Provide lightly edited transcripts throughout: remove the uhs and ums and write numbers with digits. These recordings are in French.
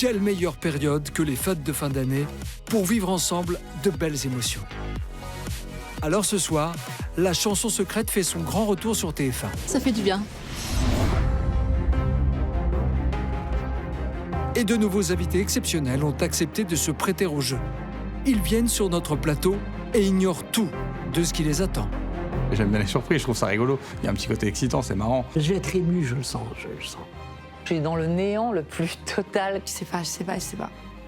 quelle meilleure période que les fêtes de fin d'année pour vivre ensemble de belles émotions. Alors ce soir, la chanson secrète fait son grand retour sur TF1. Ça fait du bien. Et de nouveaux invités exceptionnels ont accepté de se prêter au jeu. Ils viennent sur notre plateau et ignorent tout de ce qui les attend. J'aime bien les surprises, je trouve ça rigolo. Il y a un petit côté excitant, c'est marrant. Je vais être ému, je le sens. Je suis dans le néant le plus total. Je sais pas.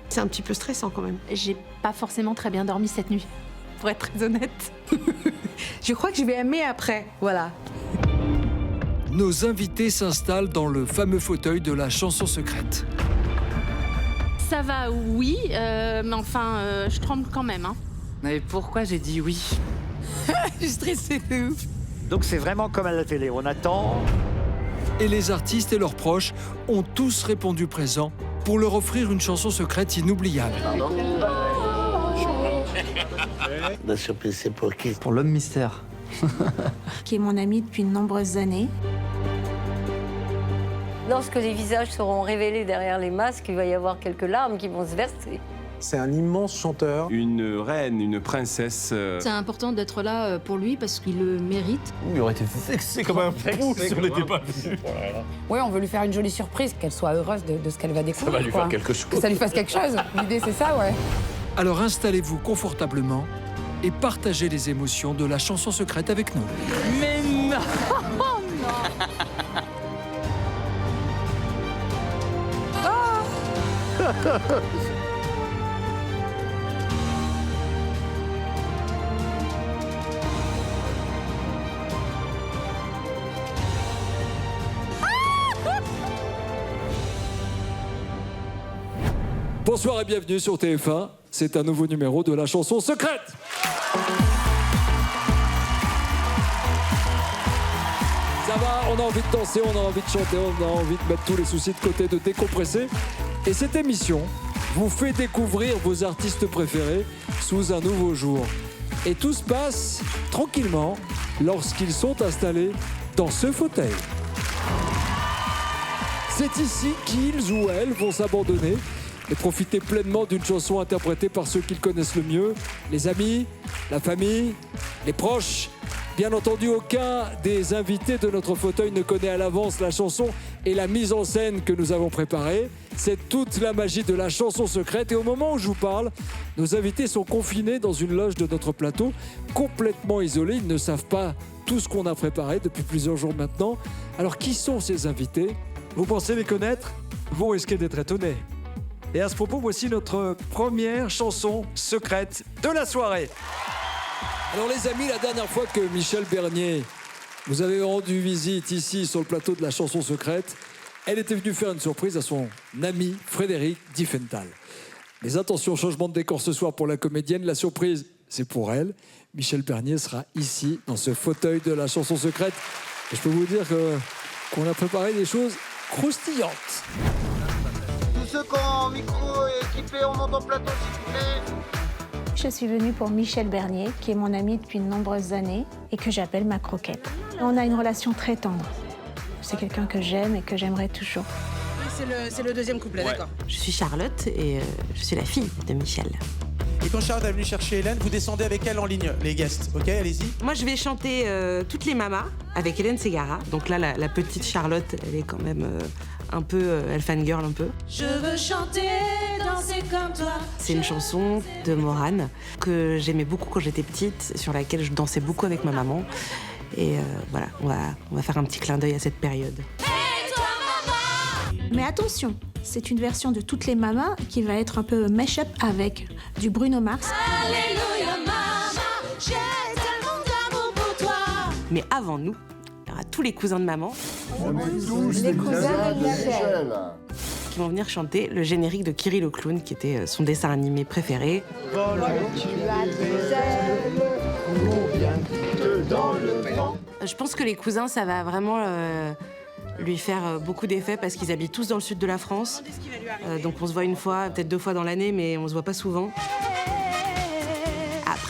C'est un petit peu stressant quand même. J'ai pas forcément très bien dormi cette nuit, pour être très honnête. Je crois que je vais aimer après, voilà. Nos invités s'installent dans le fameux fauteuil de la chanson secrète. Ça va, oui, mais enfin, je tremble quand même. Hein. Mais pourquoi j'ai dit oui? Je suis stressée de ouf. Donc c'est vraiment comme à la télé, on attend. Et les artistes et leurs proches ont tous répondu présent pour leur offrir une chanson secrète inoubliable. La surprise, c'est pour qui? Pour l'homme mystère. Qui est mon ami depuis de nombreuses années. Lorsque les visages seront révélés derrière les masques, il va y avoir quelques larmes qui vont se verser. C'est un immense chanteur. Une reine, une princesse. C'est important d'être là pour lui parce qu'il le mérite. Il aurait été vexé comme un fou si on n'était pas venu. Oui, on veut lui faire une jolie surprise, qu'elle soit heureuse de ce qu'elle va découvrir. Ça va lui faire quelque chose. Que ça lui fasse quelque chose. L'idée, c'est ça, ouais. Alors installez-vous confortablement et partagez les émotions de la chanson secrète avec nous. Mais non. Oh non. Bonsoir et bienvenue sur TF1. C'est un nouveau numéro de la chanson secrète. Ça va, on a envie de danser, on a envie de chanter, on a envie de mettre tous les soucis de côté, de décompresser. Et cette émission vous fait découvrir vos artistes préférés sous un nouveau jour. Et tout se passe tranquillement lorsqu'ils sont installés dans ce fauteuil. C'est ici qu'ils ou elles vont s'abandonner et profiter pleinement d'une chanson interprétée par ceux qu'ils connaissent le mieux, les amis, la famille, les proches. Bien entendu, aucun des invités de notre fauteuil ne connaît à l'avance la chanson et la mise en scène que nous avons préparée. C'est toute la magie de la chanson secrète. Et au moment où je vous parle, nos invités sont confinés dans une loge de notre plateau, complètement isolés. Ils ne savent pas tout ce qu'on a préparé depuis plusieurs jours maintenant. Alors, qui sont ces invités? Vous pensez les connaître? Vous risquez d'être étonnés. Et à ce propos, voici notre première chanson secrète de la soirée. Alors les amis, la dernière fois que Michel Bernier vous avez rendu visite ici sur le plateau de la chanson secrète, elle était venue faire une surprise à son ami Frédéric Diefenthal. Mais attention, changement de décor ce soir pour la comédienne, la surprise c'est pour elle. Michel Bernier sera ici dans ce fauteuil de la chanson secrète. Et je peux vous dire qu'on a préparé des choses croustillantes. Tous ceux qui ont un micro équipé, on monte en plateau s'il vous plaît. Je suis venue pour Michel Bernier, qui est mon ami depuis de nombreuses années et que j'appelle ma croquette. On a une relation très tendre. C'est quelqu'un que j'aime et que j'aimerais toujours. C'est le deuxième couplet, d'accord. Je suis Charlotte et je suis la fille de Michel. Et quand Charlotte est venue chercher Hélène, vous descendez avec elle en ligne, les guests. Ok, allez-y. Moi, je vais chanter Toutes les mamas avec Hélène Ségara. Donc là, la petite Charlotte, elle est quand même un peu, elle fangirl un peu. Je veux chanter, danser comme toi. C'est une chanson de Morane que j'aimais beaucoup quand j'étais petite, sur laquelle je dansais beaucoup avec ma maman. Et voilà, on va faire un petit clin d'œil à cette période. Hey, toi, maman! Mais attention, c'est une version de Toutes les mamas qui va être un peu mash-up avec du Bruno Mars. Alléluia, maman, j'ai tellement d'amour pour toi. Mais avant nous, il y aura tous les cousins de maman. Les cousins de Michel. Qui vont venir chanter le générique de Kiri le clown, qui était son dessin animé préféré. Je pense que les cousins, ça va vraiment lui faire beaucoup d'effet parce qu'ils habitent tous dans le sud de la France. Donc on se voit une fois, peut-être 2 fois dans l'année, mais on se voit pas souvent.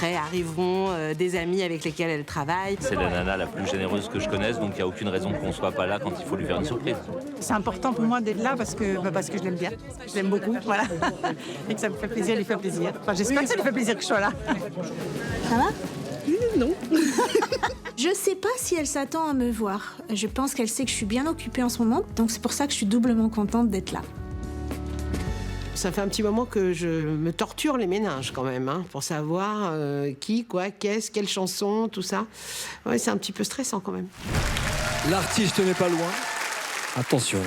après arriveront des amis avec lesquels elle travaille. C'est la nana la plus généreuse que je connaisse, donc il n'y a aucune raison qu'on soit pas là quand il faut lui faire une surprise. C'est important pour moi d'être là parce que je l'aime bien. Je l'aime beaucoup, voilà. Et que ça me fait plaisir, lui fait plaisir. Enfin, j'espère que ça lui fait plaisir que je sois là. Ça va? Non. Je sais pas si elle s'attend à me voir. Je pense qu'elle sait que je suis bien occupée en ce moment, donc c'est pour ça que je suis doublement contente d'être là. Ça fait un petit moment que je me torture les méninges quand même, hein, pour savoir qui, quoi, qu'est-ce, quelle chanson, tout ça. Ouais, c'est un petit peu stressant quand même. L'artiste n'est pas loin. Attention,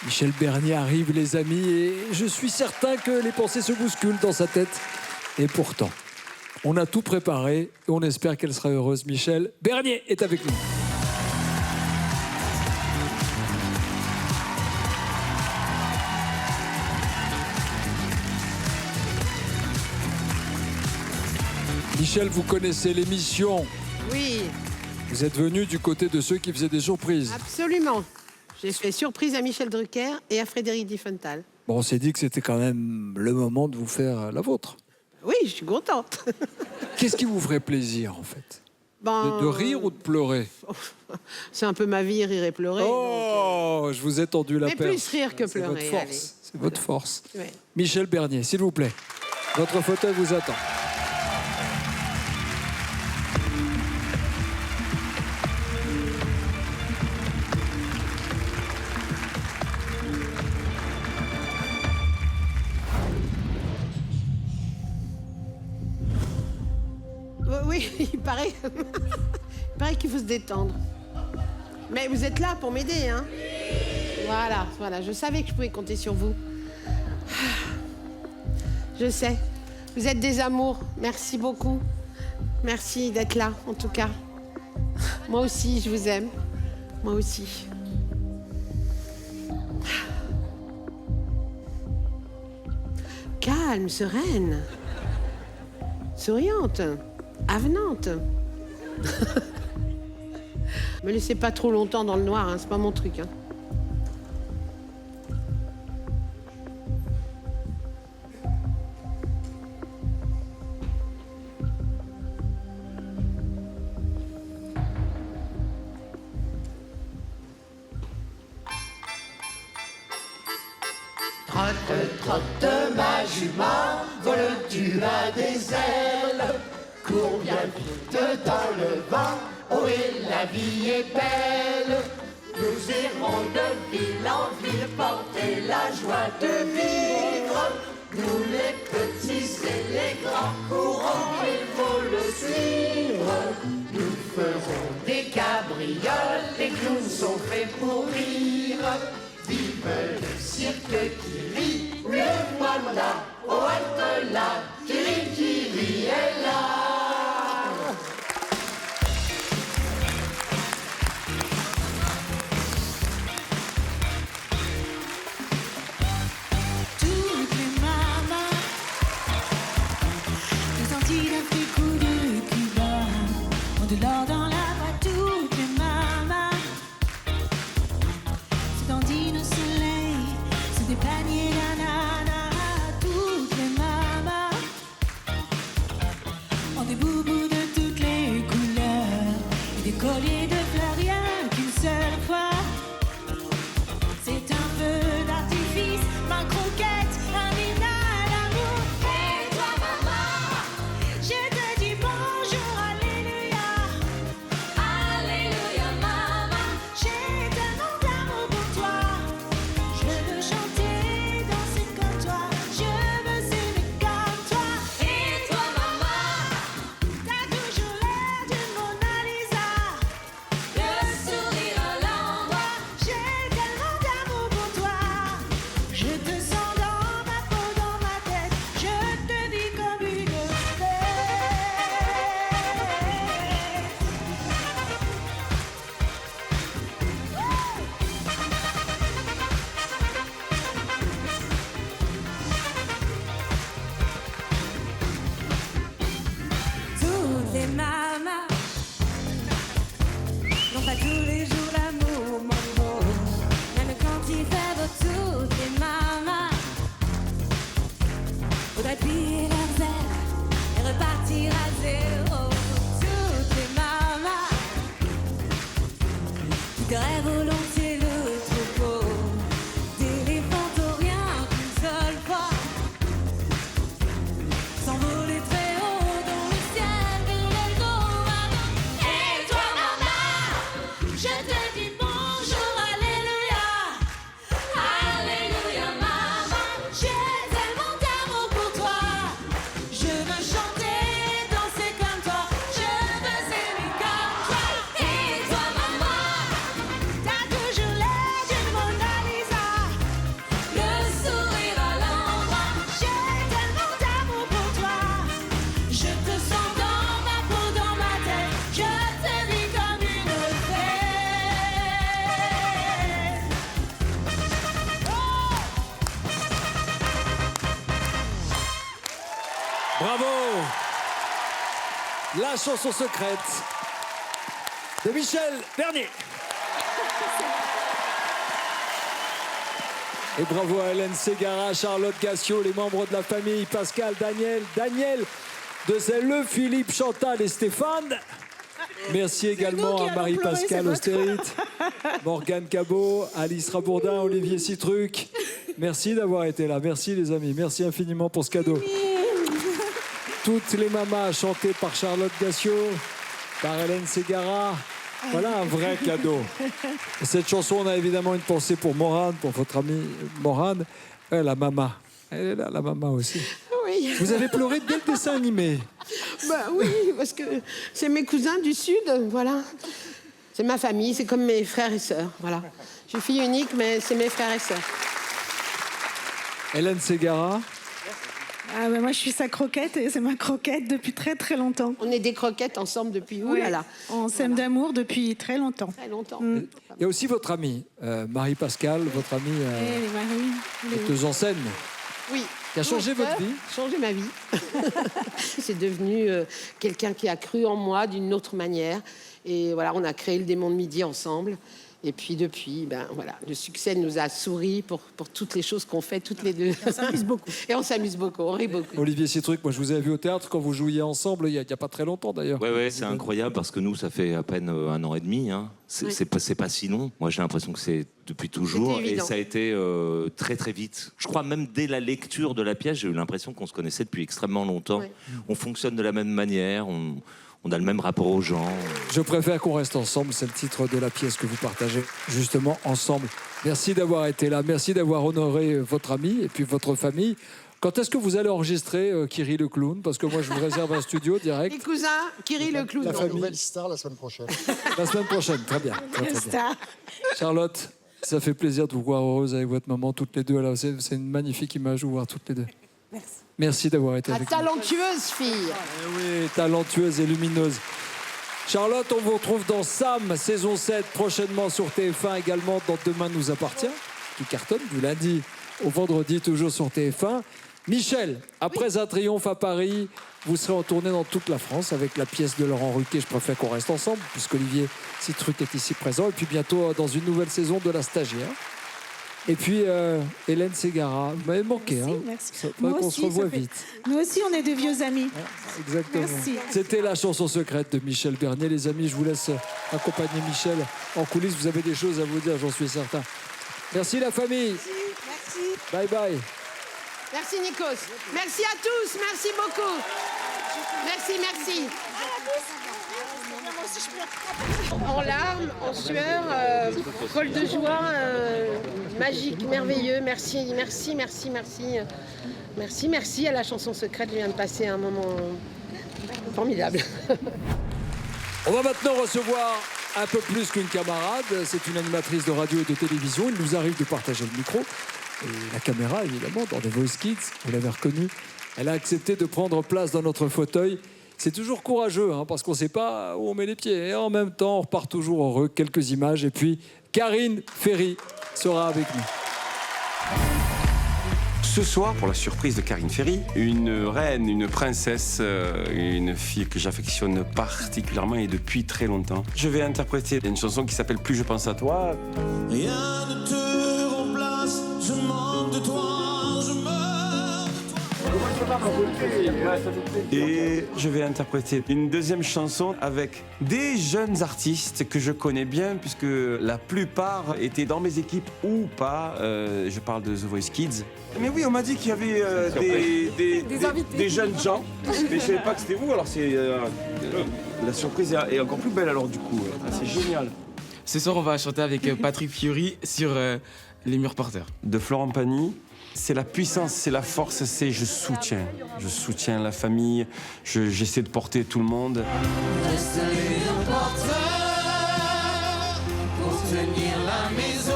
Michel Bernier arrive, les amis, et je suis certain que les pensées se bousculent dans sa tête. Et pourtant, on a tout préparé et on espère qu'elle sera heureuse. Michel Bernier est avec nous. Michel, vous connaissez l'émission. Oui, Vous êtes venu du côté de ceux qui faisaient des surprises. absolument. J'ai fait surprise à Michel Drucker et à Frédéric Diffenthal. Bon, on s'est dit que c'était quand même le moment de vous faire la vôtre. Oui, je suis contente. Qu'est-ce qui vous ferait plaisir, en fait? De rire ou de pleurer? C'est un peu ma vie, rire et pleurer. Oh, je vous ai tendu la Mais perche. plus rire que C'est pleurer, votre force. allez. C'est votre force. Ouais. Michel Bernier, s'il vous plaît. Votre fauteuil vous attend. Oui, il paraît qu'il faut se détendre. Mais vous êtes là pour m'aider, hein? Voilà, je savais que je pouvais compter sur vous. Je sais. Vous êtes des amours. Merci beaucoup. Merci d'être là, en tout cas. Moi aussi, je vous aime. Moi aussi. Calme, sereine. Souriante. Avenante. Me laissez pas trop longtemps dans le noir, hein, c'est pas mon truc. Hein. Trotte, trotte ma jument, vole-tu à des ailes? Cours bien vite dans le vent, oh et la vie est belle. Nous irons de ville en ville porter la joie de vivre. Nous les petits et les grands courons, il faut le suivre. Nous ferons des cabrioles, les clowns sont faits pour rire. Vive le cirque qui rit, le voilà, oh halte là, Kiri est là. Toutes les mamas, les Antilles d'Afrique ou de Cuba, ont de l'or dans la voix. Toutes les mamas, se dandinent au soleil, sous des paniers d'ananas. Toutes les mamas ferais volontiers le troupeau d'éléphants tauriens qu'une seule fois. S'envoler très haut dans le ciel de l'Eldorado. Et toi, maman, je te dis bonjour, alléluia. Alléluia, maman, j'ai tellement d'amour pour toi. Je veux chanter, danser comme toi. Je veux aimer comme toi. Et toi, maman, t'as toujours l'air d'une Mona Lisa. Le sourire à l'endroit. J'ai tellement d'amour pour toi. Je te sens dans ma peau, dans ma tête. Je te vis comme une fée. Bravo! La chanson secrète de Michel Bernier. Et bravo à Hélène Ségara, Charlotte Gassio, les membres de la famille, Pascal, Daniel de Zelle, Philippe, Chantal et Stéphane. Merci également à Marie-Pascale Austérite, Morgane Cabot, Alice Rabourdin, Olivier Citruc. Merci d'avoir été là. Merci les amis. Merci infiniment pour ce cadeau. Toutes les mamas chantées par Charlotte Gassio, par Hélène Ségara. Voilà un vrai cadeau. Et cette chanson, on a évidemment une pensée pour Morane, pour votre amie Morane. La maman. Elle est là, la maman aussi. Oui. Vous avez pleuré dès le dessin animé. Bah oui, parce que c'est mes cousins du Sud, voilà. C'est ma famille, c'est comme mes frères et sœurs, voilà. Je suis fille unique, mais c'est mes frères et sœurs. Hélène Ségara. Ah ben moi je suis sa croquette et c'est ma croquette depuis très très longtemps. On est des croquettes ensemble depuis où Ouais. là. On s'aime d'amour depuis très longtemps. Très longtemps. Il y a aussi votre amie, Marie-Pascale, votre amie Eh, Marie. metteuse en scène, Oui. qui a changé votre vie. Changé ma vie. C'est devenu quelqu'un qui a cru en moi d'une autre manière. Et voilà, on a créé le Démon de Midi ensemble. Et puis depuis, ben voilà, le succès nous a souri pour toutes les choses qu'on fait toutes les deux. On s'amuse beaucoup. Et on s'amuse beaucoup, on rit beaucoup. Olivier Citruc, moi je vous ai vu au théâtre quand vous jouiez ensemble, il y a pas très longtemps d'ailleurs. Ouais, c'est incroyable parce que nous, ça fait à peine 1 an et demi. Hein. Oui. C'est pas si long. Moi, j'ai l'impression que c'est depuis toujours. C'était Et évident. ça a été très, très vite. Je crois même dès la lecture de la pièce, j'ai eu l'impression qu'on se connaissait depuis extrêmement longtemps. Ouais. On fonctionne de la même manière, on a le même rapport aux gens. Je préfère qu'on reste ensemble, c'est le titre de la pièce que vous partagez, justement ensemble. Merci d'avoir été là, merci d'avoir honoré votre ami et puis votre famille. Quand est-ce que vous allez enregistrer Kiri le clown? Parce que moi je vous réserve un studio direct. Les cousins, Kiri le clown. La famille. Nouvelle star la semaine prochaine. La semaine prochaine, très bien. Très bien. Charlotte, ça fait plaisir de vous voir heureuse avec votre maman, toutes les deux. Alors, c'est une magnifique image de vous voir toutes les deux. Merci. Merci d'avoir été La avec nous. talentueuse fille. Eh oui, talentueuse et lumineuse. Charlotte, on vous retrouve dans Sam, saison 7, prochainement sur TF1, également dans Demain nous appartient, qui cartonne du lundi au vendredi, toujours sur TF1. Michel, après un triomphe à Paris, vous serez en tournée dans toute la France avec la pièce de Laurent Ruquier. Je préfère qu'on reste ensemble, puisqu'Olivier Citruc est ici présent. Et puis bientôt dans une nouvelle saison de La Stagiaire. Et puis Hélène Ségara, vous m'avez manqué. Merci, hein. merci. Ça Moi faudrait qu'on aussi, se revoie ça fait- vite. Nous aussi, on est de vieux amis. Exactement. Merci. C'était la chanson secrète de Michel Bernier. Les amis, je vous laisse accompagner Michel en coulisses. Vous avez des choses à vous dire, j'en suis certain. Merci la famille. Merci. Bye bye. Merci Nikos. Merci à tous, merci beaucoup. Merci. En larmes, en sueur, folle de joie, magique, merveilleux. Merci à la chanson secrète. Je viens de passer un moment formidable. On va maintenant recevoir un peu plus qu'une camarade. C'est une animatrice de radio et de télévision. Il nous arrive de partager le micro. Et la caméra, évidemment, dans The Voice Kids, vous l'avez reconnue. Elle a accepté de prendre place dans notre fauteuil. C'est toujours courageux, hein, parce qu'on ne sait pas où on met les pieds. Et en même temps, on repart toujours heureux. Quelques images. Et puis, Karine Ferry sera avec nous. Ce soir, pour la surprise de Karine Ferry, une reine, une princesse, une fille que j'affectionne particulièrement et depuis très longtemps. Je vais interpréter une chanson qui s'appelle Plus je pense à toi. Rien ne te remplace, je manque de toi, je meurs de toi. Et je vais interpréter une deuxième chanson avec des jeunes artistes que je connais bien, puisque la plupart étaient dans mes équipes ou pas. Je parle de The Voice Kids. Mais oui, on m'a dit qu'il y avait des jeunes gens, mais je ne savais pas que c'était vous, alors c'est... la surprise est encore plus belle alors du coup. C'est génial. Ce soir, on va chanter avec Patrick Fiori sur Les Murs Porteurs. De Florent Pagny. C'est la puissance, c'est la force, c'est je soutiens. Je soutiens la famille, j'essaie de porter tout le monde. Reste les murs porteurs pour tenir la maison.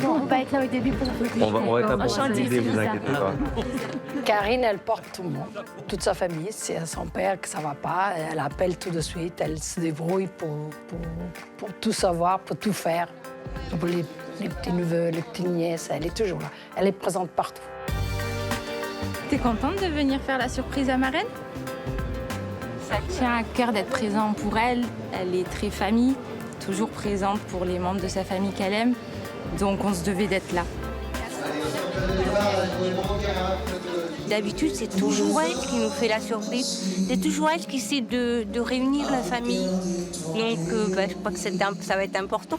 On va pas être là au début pour On va être là pour l'idée, vous inquiétez pas. Karine, elle porte tout le monde, toute sa famille. C'est à son père que ça va pas, elle appelle tout de suite, elle se débrouille pour tout savoir, pour tout faire. Pour les petits neveux, les petites nièces, elle est toujours là. Elle est présente partout. T'es contente de venir faire la surprise à Marraine? Ça tient à cœur d'être présent pour elle. Elle est très famille, toujours présente pour les membres de sa famille qu'elle aime. Donc on se devait d'être là. D'habitude, c'est toujours elle qui nous fait la surprise. C'est toujours elle qui essaie de réunir la famille. Donc, je crois que ça va être important.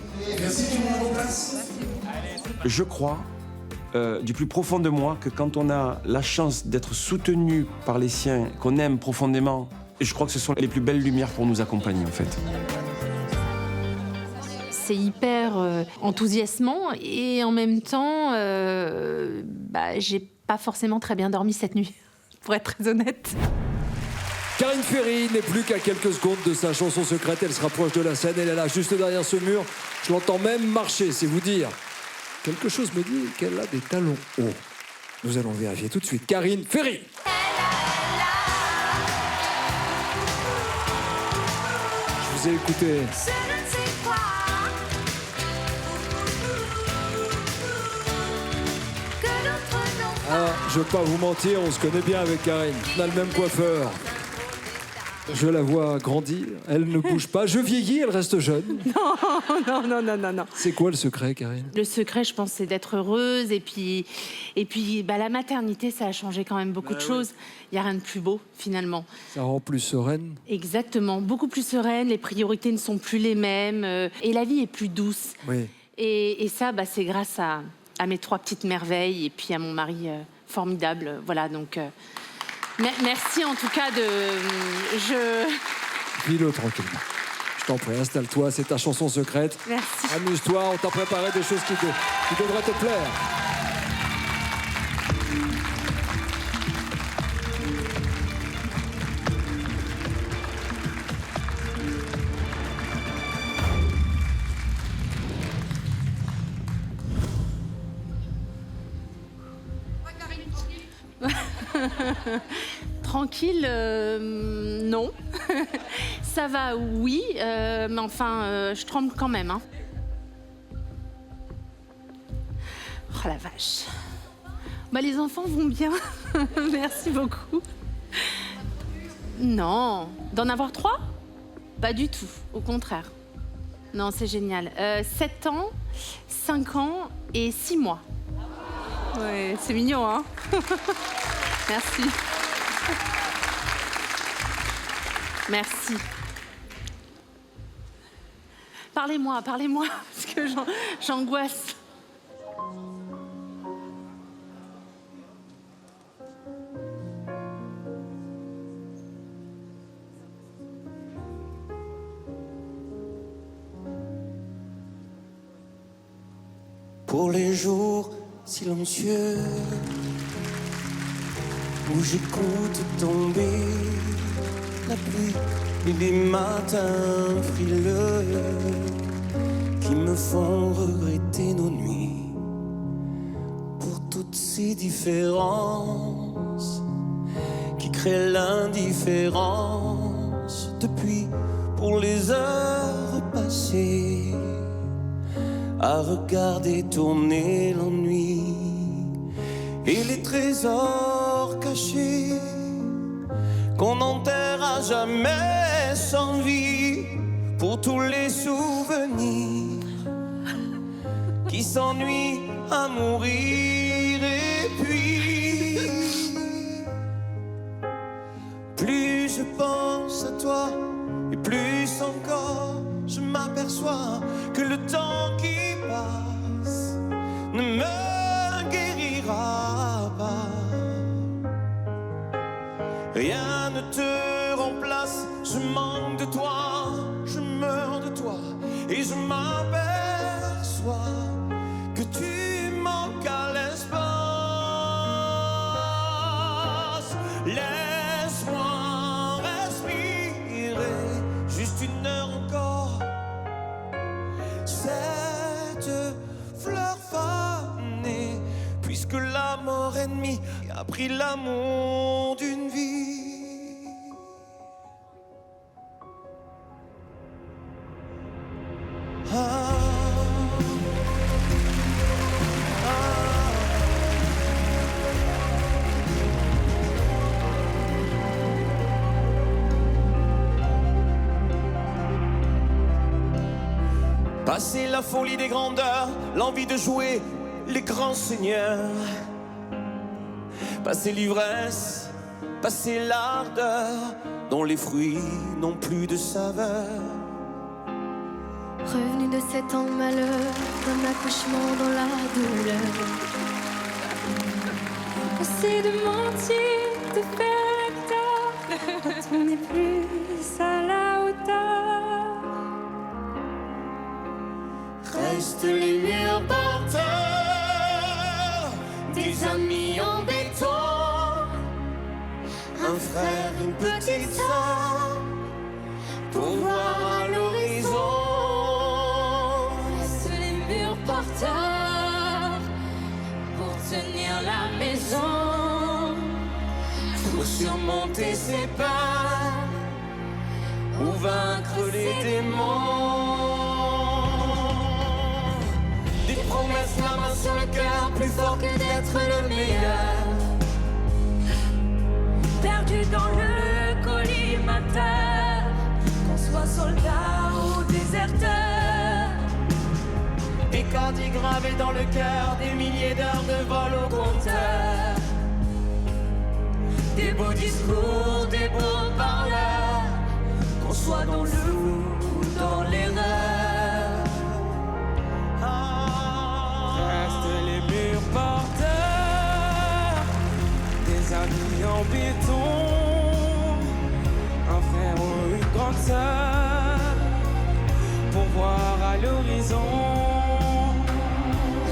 Je crois, du plus profond de moi, que quand on a la chance d'être soutenu par les siens, qu'on aime profondément, je crois que ce sont les plus belles lumières pour nous accompagner, en fait. C'est hyper enthousiasmant et en même temps, j'ai pas forcément très bien dormi cette nuit, pour être très honnête. Karine Ferry n'est plus qu'à quelques secondes de sa chanson secrète. Elle se rapproche de la scène. Elle est là, juste derrière ce mur. Je l'entends même marcher, c'est vous dire. Quelque chose me dit qu'elle a des talons hauts. Nous allons vérifier tout de suite. Karine Ferry. Je vous ai écouté. Ah, je veux pas vous mentir, on se connaît bien avec Karine. On a le même coiffeur. Je la vois grandir, elle ne bouge pas. Je vieillis, elle reste jeune. Non. C'est quoi le secret, Karine? Le secret, je pense, c'est d'être heureuse. Et puis la maternité, ça a changé quand même beaucoup de choses. Il n'y a rien de plus beau, finalement. Ça rend plus sereine? Exactement, beaucoup plus sereine. Les priorités ne sont plus les mêmes. Et la vie est plus douce. Oui. Et ça, c'est grâce à mes 3 petites merveilles et puis à mon mari formidable. Voilà, donc merci en tout cas Vis-le tranquillement. Je t'en prie, installe-toi, c'est ta chanson secrète. Merci. Amuse-toi, on t'a préparé des choses qui devraient te plaire. Tranquille, non. Ça va, oui, mais enfin, je tremble quand même. Hein. Oh la vache. Les enfants vont bien. Merci beaucoup. Non. D'en avoir 3? Pas du tout, au contraire. Non, c'est génial. 7 ans, 5 ans et 6 mois. Ouais, c'est mignon, hein. Merci. Merci. Parlez-moi, parce que j'angoisse. Pour les jours silencieux où j'écoute tomber la pluie et des matins frileux qui me font regretter nos nuits. Pour toutes ces différences qui créent l'indifférence depuis, pour les heures passées à regarder tourner l'ennui et les trésors cachés qu'on n'enterre à jamais sans vie, pour tous les souvenirs qui s'ennuient à mourir, et puis que le temps qui passe ne me guérira pas. Rien ne te remplace, je manque de toi, je meurs de toi et je m'aperçois que tu manques à l'espace. Laisse-moi respirer juste une heure encore. Cette fleur fanée, puisque la mort ennemie a pris l'amour d'une vie. Passer la folie des grandeurs, l'envie de jouer les grands seigneurs. Passer l'ivresse, passer l'ardeur, dont les fruits n'ont plus de saveur. Revenu de 7 ans de malheur, d'un accouchement dans la douleur. Assez de mentir, de faire l'acteur, quand on n'est plus à la hauteur. Restent les murs par terre, des amis en béton, un frère, une petite sœur, pour voir à l'horizon. Restent les murs par terre, pour tenir la maison, pour surmonter ses peurs, ou vaincre les démons. Des promesses, la main sur le cœur, plus fort que d'être le meilleur. perdu dans le collimateur, qu'on soit soldat ou déserteur. Des cordis gravés dans le cœur, des milliers d'heures de vol au compteur. Des beaux discours, des beaux parleurs, qu'on soit dans le flou ou dans l'erreur. Restent les murs par terre, des amis en béton, un frère ou une grande sœur, pour voir à l'horizon.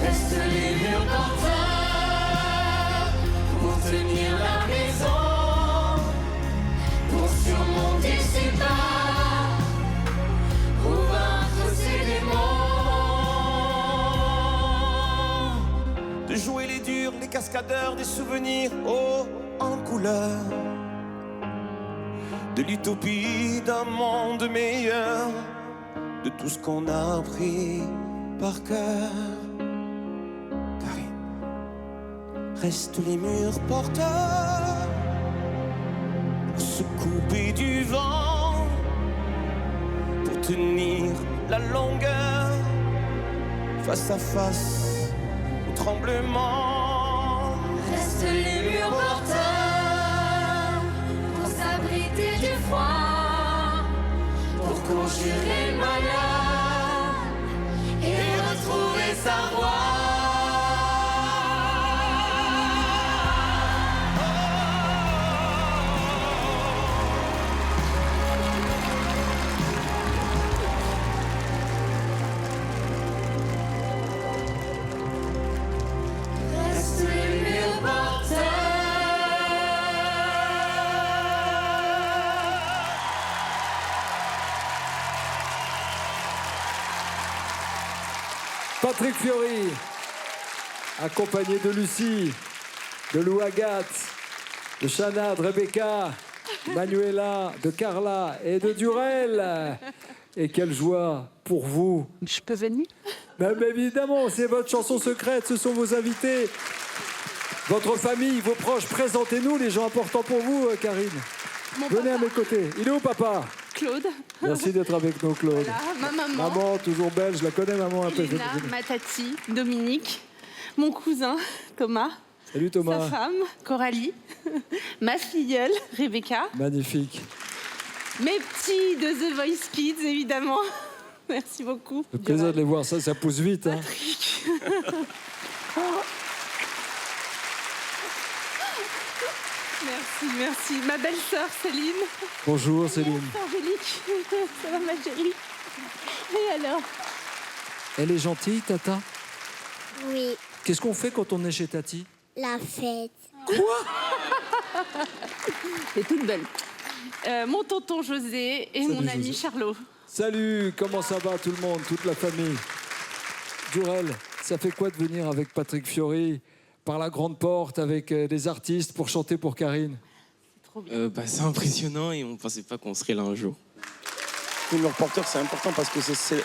Restent les murs par terre, pour tenir la maison, pour surmonter ses peurs, pour vaincre ses démons. De jouer les durs, les cascadeurs, des souvenirs hauts en couleur, de l'utopie d'un monde meilleur, de tout ce qu'on a appris par cœur. Restent les murs porteurs pour se couper du vent, pour tenir la longueur face à face au tremblement. Restent les murs porteurs pour s'abriter du froid, pour conjurer le malheur et retrouver sa voix. Patrick Fiori, accompagné de Lucie, de Lou Agathe, de Chana, de Rebecca, Manuela, de Carla et de Durel. Et quelle joie pour vous. Je peux venir? Mais évidemment, c'est votre chanson secrète, ce sont vos invités. Votre famille, vos proches, présentez-nous les gens importants pour vous, Karine. Venez à mes côtés. Il est où, papa? Claude. Merci d'être avec nous, Claude. Voilà, ma maman. Maman, toujours belle, je la connais, maman, un peu. Elena, ma tati, Dominique, mon cousin, Thomas. Salut, Thomas. Sa femme, Coralie. Ma filleule, Rebecca. Magnifique. Mes petits de The Voice Kids, évidemment. Merci beaucoup. Ça fait plaisir de les voir, ça pousse vite. Hein. Merci. Ma belle-sœur Céline. Bonjour Céline. Angélique. Ça va ma chérie? Et alors? Elle est gentille, Tata? Oui, Qu'est-ce qu'on fait quand on est chez Tati? la fête. T'es toute belle. Mon tonton José et Salut, mon ami José. Charlot. Salut, comment ça va tout le monde, toute la famille? Jurel, ça fait quoi de venir avec Patrick Fiori par la grande porte avec des artistes pour chanter pour Karine? C'est impressionnant et on pensait pas qu'on serait là un jour. Les murs porteurs, c'est important parce que c'est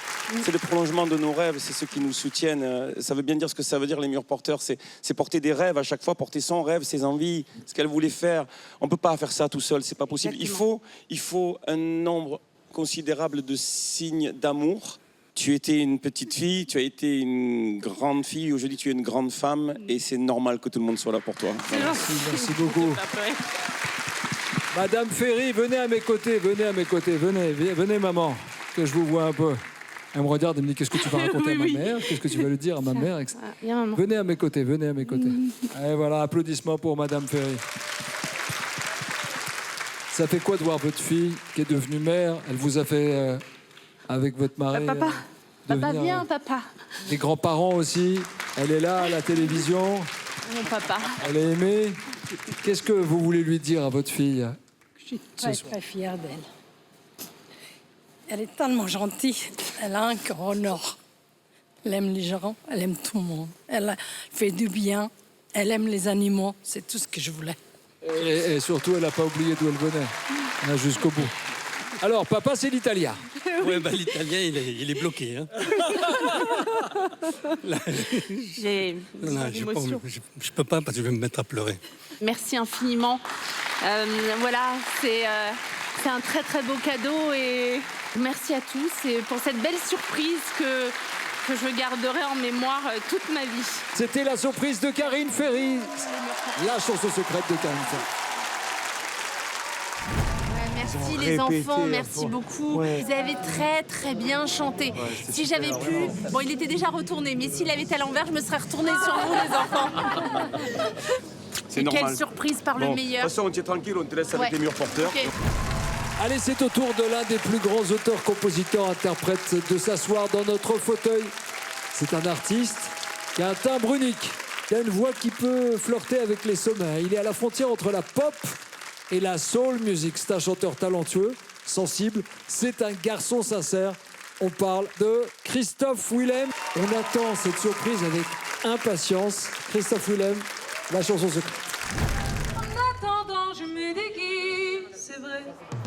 le prolongement de nos rêves, c'est ceux qui nous soutiennent. Ça veut bien dire ce que ça veut dire, les murs porteurs. C'est porter des rêves à chaque fois, porter son rêve, ses envies, ce qu'elle voulait faire. On ne peut pas faire ça tout seul, c'est pas possible. Il faut un nombre considérable de signes d'amour. Tu étais une petite fille, tu as été une grande fille, aujourd'hui tu es une grande femme et c'est normal que tout le monde soit là pour toi. Merci beaucoup. Madame Ferry, venez à mes côtés, venez maman, que je vous vois un peu. Elle me regarde et me dit qu'est-ce que tu vas raconter à ma mère, qu'est-ce que tu vas lui dire à ma mère. Venez à mes côtés. Et voilà, applaudissements pour Madame Ferry. Ça fait quoi de voir votre fille qui est devenue mère? Elle vous a fait, avec votre mari... Papa viens, papa. Les grands-parents aussi. Elle est là à la télévision. Mon papa. Elle est aimée. Qu'est-ce que vous voulez lui dire à votre fille? Je suis très fière d'elle. Elle est tellement gentille. Elle a un cœur au nord. Elle aime les gens, elle aime tout le monde. Elle fait du bien. Elle aime les animaux. C'est tout ce que je voulais. Et surtout, elle n'a pas oublié d'où elle venait. On a jusqu'au bout. Alors, papa, c'est l'italien. Ouais, l'italien, il est bloqué. Hein. J'ai l'émotion. Je peux pas parce que je vais me mettre à pleurer. Merci infiniment. Voilà, c'est un très très beau cadeau et merci à tous et pour cette belle surprise que je garderai en mémoire toute ma vie. C'était la surprise de Karine Ferry. La chanson secrète de Karine Ferry. Merci les enfants, merci beaucoup. Ouais. Vous avez très très bien chanté. Si j'avais pu, bon il était déjà retourné, mais s'il avait été à l'envers, je me serais retournée sur vous les enfants. C'est Et normal. quelle surprise par le meilleur. De toute façon, on est tranquille, on te laisse avec les murs porteurs. Okay. Allez, c'est au tour de l'un des plus grands auteurs, compositeurs, interprètes de s'asseoir dans notre fauteuil. C'est un artiste qui a un timbre unique, qui a une voix qui peut flirter avec les sommets. Il est à la frontière entre la pop et la soul music. C'est un chanteur talentueux, sensible. C'est un garçon sincère. On parle de Christophe Willem. On attend cette surprise avec impatience. Christophe Willem, la chanson secrète. En attendant, je me déguise, c'est vrai.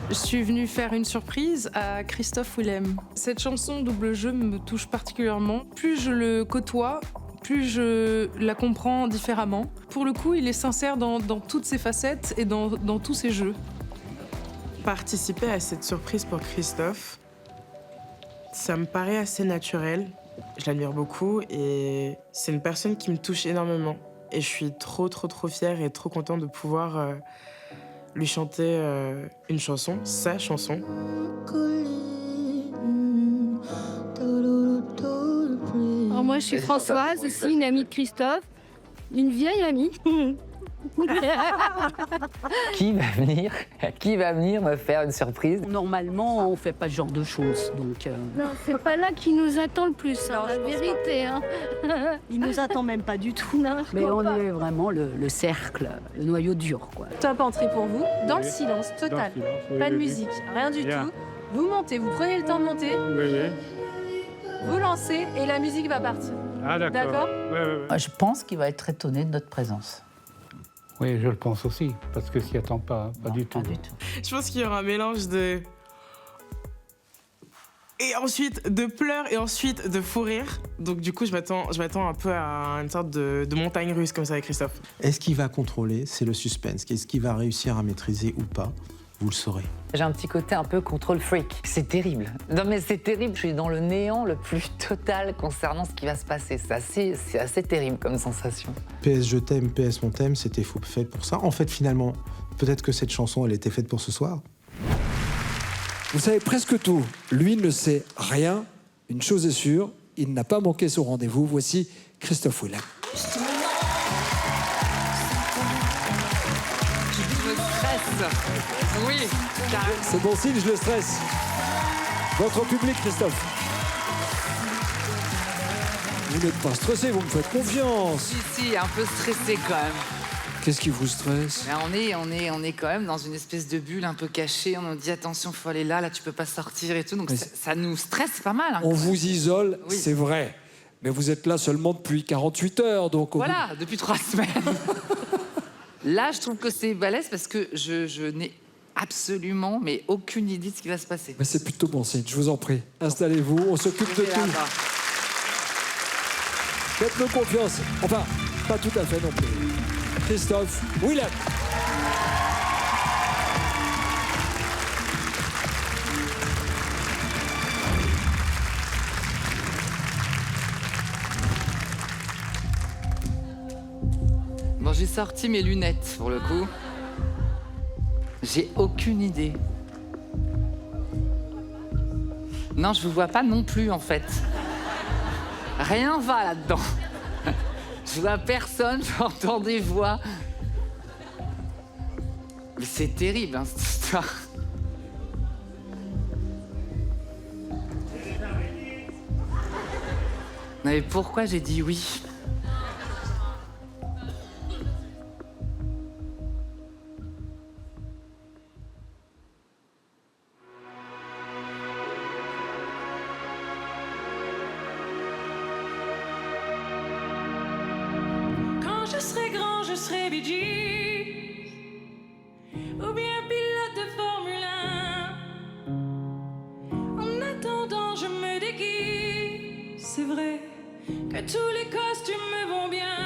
Je suis venue faire une surprise à Christophe Willem. Cette chanson Double Jeu me touche particulièrement. Plus je le côtoie, plus je la comprends différemment. Pour le coup, il est sincère dans toutes ses facettes et dans tous ses jeux. Participer à cette surprise pour Christophe, ça me paraît assez naturel. Je l'admire beaucoup et c'est une personne qui me touche énormément. Et je suis trop fière et trop contente de pouvoir lui chanter une chanson, sa chanson. Alors moi, je suis Françoise, aussi une amie de Christophe, une vieille amie. Qui va venir me faire une surprise? Normalement, on fait pas ce genre de choses, donc... Non, c'est pas là qu'il nous attend le plus, hein, la vérité. Hein. Il nous attend même pas du tout. Non, mais on est vraiment le cercle, le noyau dur, quoi. Top entrée pour vous, dans le silence total. Pas de musique, rien du tout. Vous montez, vous prenez le temps de monter. Vous lancez et la musique va partir. Ah d'accord. Je pense qu'il va être étonné de notre présence. Oui, je le pense aussi, parce que s'y attend pas du tout. Je pense qu'il y aura un mélange de... Et ensuite de pleurs et ensuite de fou rire. Donc du coup, je m'attends un peu à une sorte de montagne russe comme ça avec Christophe. Est-ce qu'il va contrôler? C'est le suspense. Est-ce qu'il va réussir à maîtriser ou pas? Vous le saurez. J'ai un petit côté un peu contrôle freak. C'est terrible. Non mais c'est terrible, je suis dans le néant le plus total concernant ce qui va se passer. C'est assez terrible comme sensation. PS je t'aime, PS on t'aime, c'était fait pour ça. En fait, finalement, peut-être que cette chanson, elle était faite pour ce soir. Vous savez presque tout. Lui ne sait rien. Une chose est sûre, il n'a pas manqué son rendez-vous. Voici Christophe Willem. Je me stresse. Oui, carrément. C'est bon signe, je le stresse. Votre public, Christophe. Vous n'êtes pas stressé, vous me faites confiance. Si, un peu stressé quand même. Qu'est-ce qui vous stresse? Mais on est quand même dans une espèce de bulle un peu cachée. On nous dit attention, faut aller là, tu peux pas sortir et tout. Donc ça nous stresse pas mal. Hein, on vous isole, oui. C'est vrai. Mais vous êtes là seulement depuis 48 heures, donc... Voilà, depuis 3 semaines. Là, je trouve que c'est balèze parce que je n'ai absolument, mais aucune idée de ce qui va se passer. Mais c'est plutôt bon signe, je vous en prie. Installez-vous, on s'occupe de tout. Faites-nous confiance. Enfin, pas tout à fait non plus. Christophe Willem. Bon, j'ai sorti mes lunettes pour le coup. J'ai aucune idée. Non, je vous vois pas non plus en fait. Rien va là-dedans. Je vois personne, j'entends des voix. Mais c'est terrible, hein, cette histoire. Non, mais pourquoi j'ai dit oui? Je serai grand, je serai Bee Gees, ou bien pilote de Formule 1. En attendant, je me déguise. C'est vrai que tous les costumes me vont bien.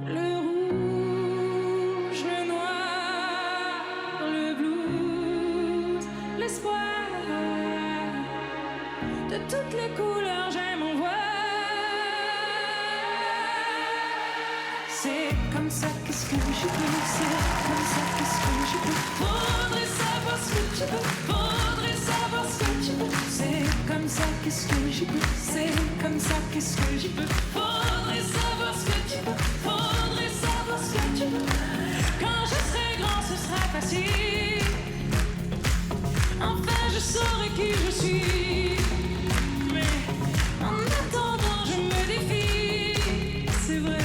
Le rouge, le noir, le blues, l'espoir. De toutes les couleurs, j'aime en voir. C'est comme ça, qu'est-ce que je peux? C'est comme ça, qu'est-ce que je peux? Faudrait savoir ce que tu peux. Faudrait savoir ce que tu peux. C'est comme ça, qu'est-ce que je peux? C'est comme ça, qu'est-ce que je peux? Faudrait savoir ce que tu peux. Faudrait savoir ce que tu peux. Quand je serai grand, ce sera facile. Enfin, je saurai qui je suis. Mais en attendant, je me défie. C'est vrai.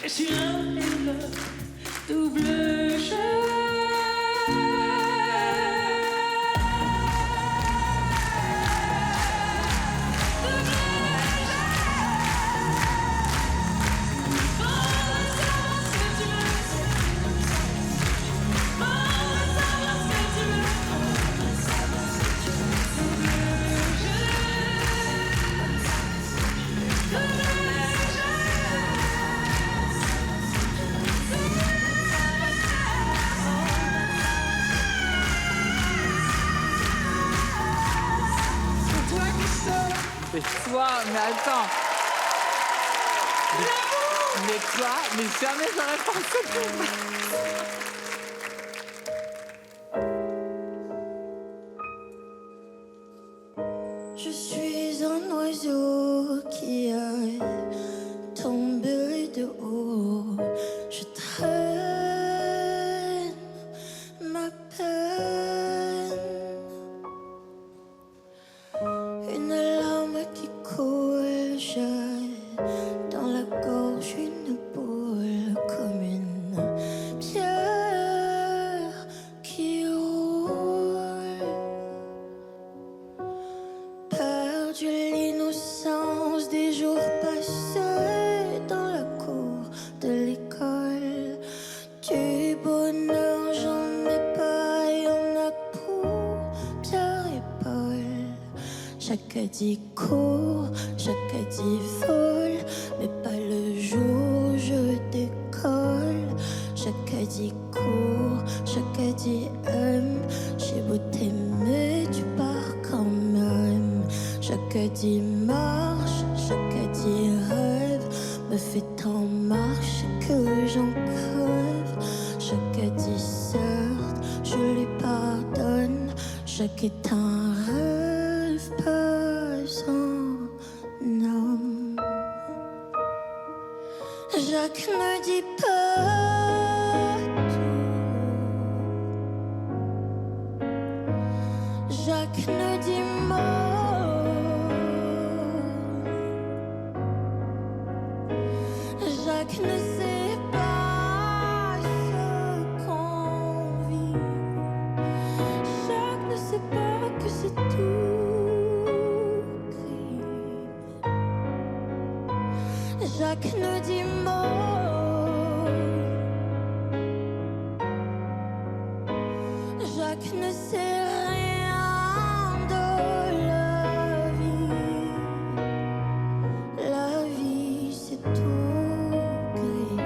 Je suis l'un et l'autre, double jeu. Toi, mais attends. Mais toi, mais jamais j'aurais pensé que... Je suis un oiseau qui a tombé de haut. Je traîne ma peine. Une larme qui coule, j'ai dans la gorge une boule comme une pierre qui roule. Perdu l'innocence des jours passés dans la cour de l'école. Du bonheur, j'en ai pas, y'en a pour Pierre et Paul. Chacun dit court, chacun dit vol, mais pas le jour où je décolle. Chacun dit court, chacun dit aime. J'ai beau t'aimer, tu pars quand même. Chaque dit marche, chaque dit rêve. Me fait tant marche que j'en crève. Chaque dit certes, je lui pardonne. Chaque est un rêve, pas un homme. Jacques ne dit pas tout. Jacques ne dit mot. Jacques ne sait pas ce qu'on vit. Jacques ne sait pas que c'est tout gris. Jacques ne dit mot. Jacques ne sait rien de la vie. La vie c'est tout gris.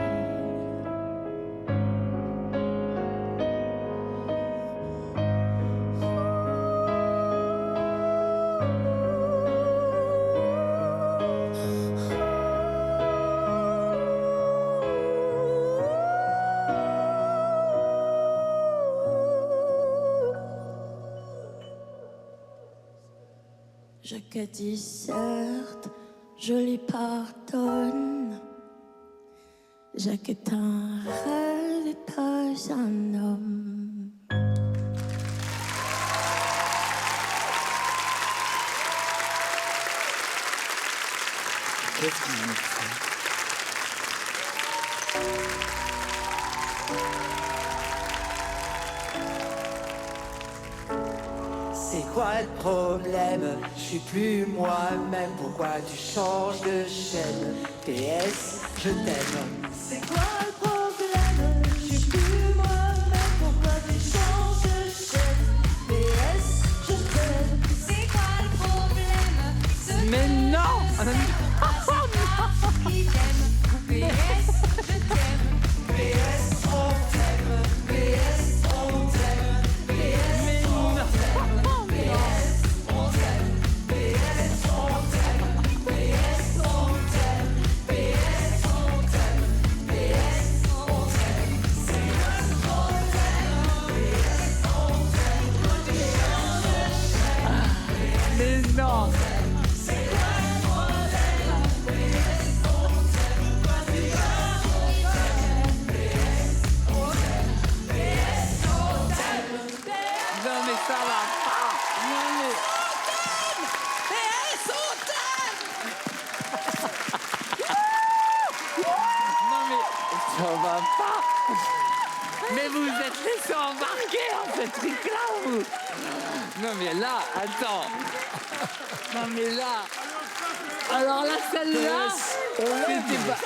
Jacques dit certes, je lui pardonne. Jacques est un rêve et pas un homme. Qu'est-ce qu'il me fait? C'est quoi le problème? Je suis plus moi-même. Pourquoi tu changes de chaîne? PS, je t'aime. C'est quoi le problème? Je suis plus moi-même. Pourquoi tu changes de chaîne? PS, je t'aime. C'est quoi le problème? Mais non! Qui t'aime? PS, je t'aime. PS, on t'aime. PS, on t'aime. PS, on t'aime. PS, on t'aime. PS, on t'aime. PS, on t'aime. PS, on t'aime. PS, on t'aime. C'est le problème. PS, on t'aime. Mais non! C'est quoi le problème? PS, on t'aime. PS, on t'aime. PS, on t'aime. Non mais ça va pas! Non mais... PS, on t'aime. Non mais... Ça va pas! Mais vous êtes laissé embarquer en ce truc-là, vous! Non mais là, attends! Non mais là... Alors là, celle-là, c'était pas...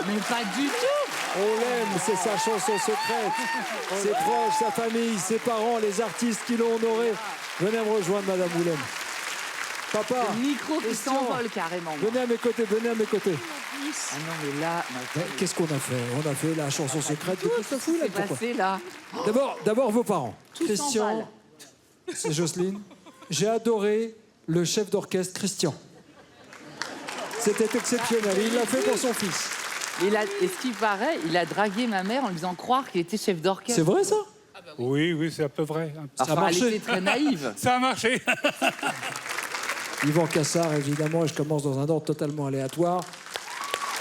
Mais pas du tout! On l'aime, c'est sa chanson secrète. Ses proches, sa famille, ses parents, les artistes qui l'ont honoré. Venez me rejoindre, Madame Willem. Papa, Le micro qui Christian, s'envole carrément. venez à mes côtés, venez à mes côtés. Ah non mais là... Mais qu'est-ce qu'on a fait? On a fait la chanson secrète de Christophe Willem. C'est passé là. D'abord vos parents. Tout Christian, s'emballe. c'est Jocelyne. J'ai adoré le chef d'orchestre Christian. C'était exceptionnel. Il l'a fait pour son fils. Et ce qui paraît, il a dragué ma mère en lui faisant croire qu'il était chef d'orchestre. C'est vrai ça? Oui, oui, c'est à peu vrai. Ça a Enfin, elle marché. était très naïve. Ça a marché. Yvan Cassard, évidemment, et je commence dans un ordre totalement aléatoire.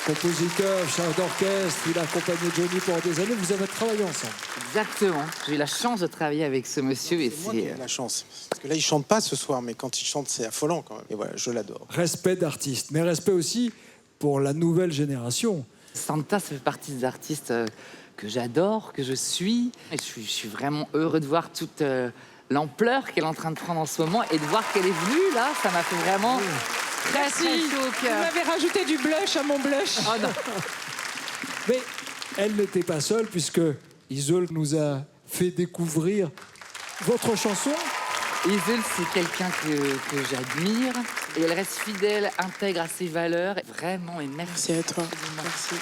Compositeur, chef d'orchestre, il a accompagné Johnny pendant des années. Vous avez travaillé ensemble. Exactement. J'ai eu la chance de travailler avec ce monsieur et Moi qui ai la chance. Parce que là, il chante pas ce soir, mais quand il chante, c'est affolant quand même. Et voilà, je l'adore. Respect d'artiste, mais respect aussi pour la nouvelle génération. Santa, ça fait partie des artistes que j'adore, que je suis. Et je suis vraiment heureux de voir toute l'ampleur qu'elle est en train de prendre en ce moment et de voir qu'elle est venue, là, ça m'a fait vraiment très, très chaud au Vous cœur. m'avez rajouté du blush à mon blush. Oh non. Mais elle n'était pas seule, puisque Iseul nous a fait découvrir votre chanson. Iseul, c'est quelqu'un que j'admire. Et elle reste fidèle, intègre à ses valeurs. Vraiment, et merci. Merci à toi. Merci.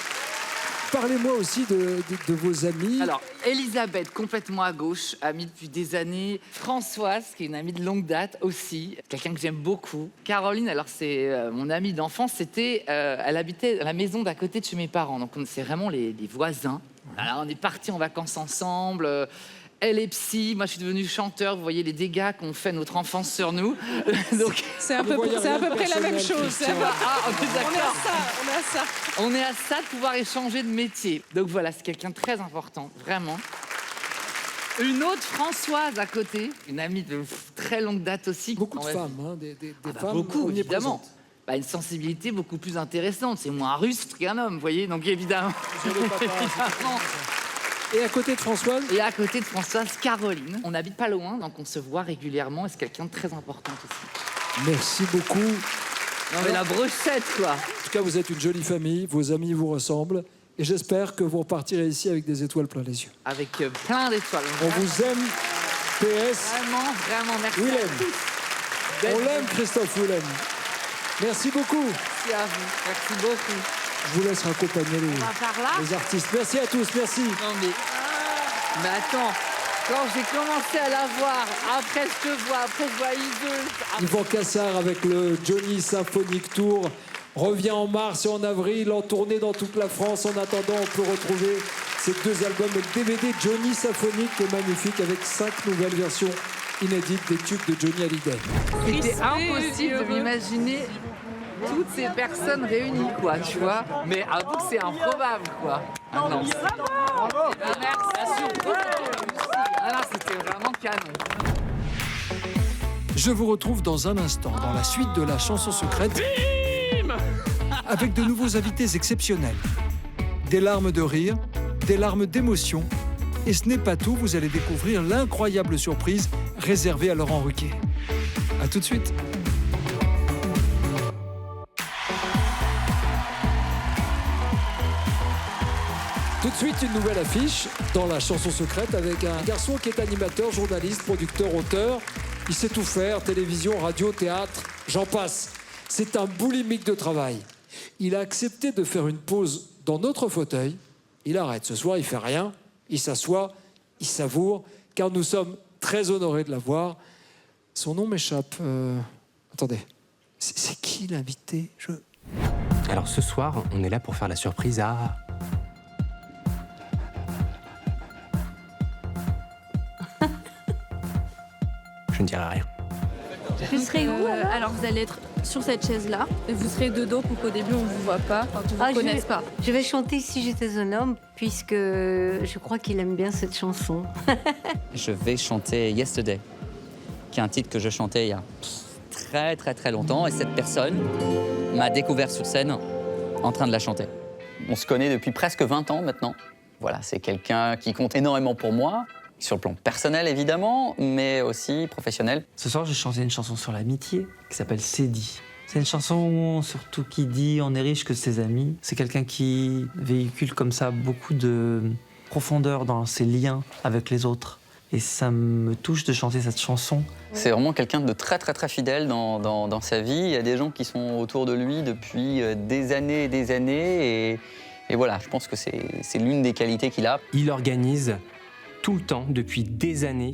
Parlez-moi aussi de vos amis. Alors, Elisabeth, complètement à gauche, amie depuis des années. Françoise, qui est une amie de longue date aussi, quelqu'un que j'aime beaucoup. Caroline, alors c'est mon amie d'enfance, elle habitait à la maison d'à côté de chez mes parents, donc c'est vraiment les voisins. Alors, on est partis en vacances ensemble. Elle est psy, moi je suis devenu chanteur. Vous voyez les dégâts qu'ont fait notre enfance sur nous. Donc, c'est à peu près la même chose. On est d'accord. On est à ça. On est à ça de pouvoir échanger de métier. Donc voilà, c'est quelqu'un de très important, vraiment. Une autre Françoise à côté, une amie de très longue date aussi. Beaucoup de femmes, hein, des femmes. Beaucoup, évidemment. Une sensibilité beaucoup plus intéressante. C'est moins rustre qu'un homme, vous voyez. Donc évidemment. Et à côté de Françoise? Et à côté de Françoise, Caroline. On n'habite pas loin, donc on se voit régulièrement. Et c'est quelqu'un de très important aussi. Merci beaucoup. Non mais la brochette, quoi. En tout cas, vous êtes une jolie famille. Vos amis vous ressemblent. Et j'espère que vous repartirez ici avec des étoiles plein les yeux. Avec plein d'étoiles. On vous aime. PS. Vraiment, merci Willem. à tous. On l'aime, Christophe Willem. Merci beaucoup. Merci à vous. Merci beaucoup. Je vous laisse raccompagner les artistes. Merci à tous, merci. Non mais attends, quand j'ai commencé à la voir, après je te vois, après je vois Iseult. Yvan Cassard avec le Johnny Symphonic Tour revient en mars et en avril en tournée dans toute la France. En attendant, on peut retrouver ces 2 albums, le DVD Johnny Symphonic qui est magnifique avec 5 nouvelles versions inédites des tubes de Johnny Hallyday. C'était impossible de m'imaginer toutes ces personnes réunies, quoi, tu vois. Mais avoue que c'est improbable, quoi. Ah non. Bravo. Merci. Ah non, c'était vraiment canon. Je vous retrouve dans un instant dans la suite de la chanson secrète. Bim avec de nouveaux invités exceptionnels. Des larmes de rire, des larmes d'émotion. Et ce n'est pas tout, vous allez découvrir l'incroyable surprise réservée à Laurent Ruquier. A tout de suite. Tout de suite, une nouvelle affiche dans la chanson secrète avec un garçon qui est animateur, journaliste, producteur, auteur. Il sait tout faire, télévision, radio, théâtre, j'en passe. C'est un boulimique de travail. Il a accepté de faire une pause dans notre fauteuil. Il arrête. Ce soir, il fait rien. Il s'assoit, il savoure, car nous sommes très honorés de l'avoir. Son nom m'échappe. Attendez. C'est qui l'invité? Alors ce soir, on est là pour faire la surprise à... Je ne dirai rien. Vous serez où alors vous allez être sur cette chaise-là et vous serez de dos pour qu'au début on ne vous voit pas, enfin, on ne vous connaisse pas. Je vais chanter Si j'étais un homme puisque je crois qu'il aime bien cette chanson. Je vais chanter Yesterday, qui est un titre que je chantais il y a très très très longtemps et cette personne m'a découvert sur scène en train de la chanter. On se connaît depuis presque 20 ans maintenant. Voilà, c'est quelqu'un qui compte énormément pour moi. Sur le plan personnel, évidemment, mais aussi professionnel. Ce soir, j'ai chanté une chanson sur l'amitié qui s'appelle C'est dit. C'est une chanson surtout qui dit on est riche que ses amis. C'est quelqu'un qui véhicule comme ça beaucoup de profondeur dans ses liens avec les autres. Et ça me touche de chanter cette chanson. C'est vraiment quelqu'un de très très très fidèle dans sa vie. Il y a des gens qui sont autour de lui depuis des années et des années. Et voilà, je pense que c'est l'une des qualités qu'il a. Il organise tout le temps, depuis des années,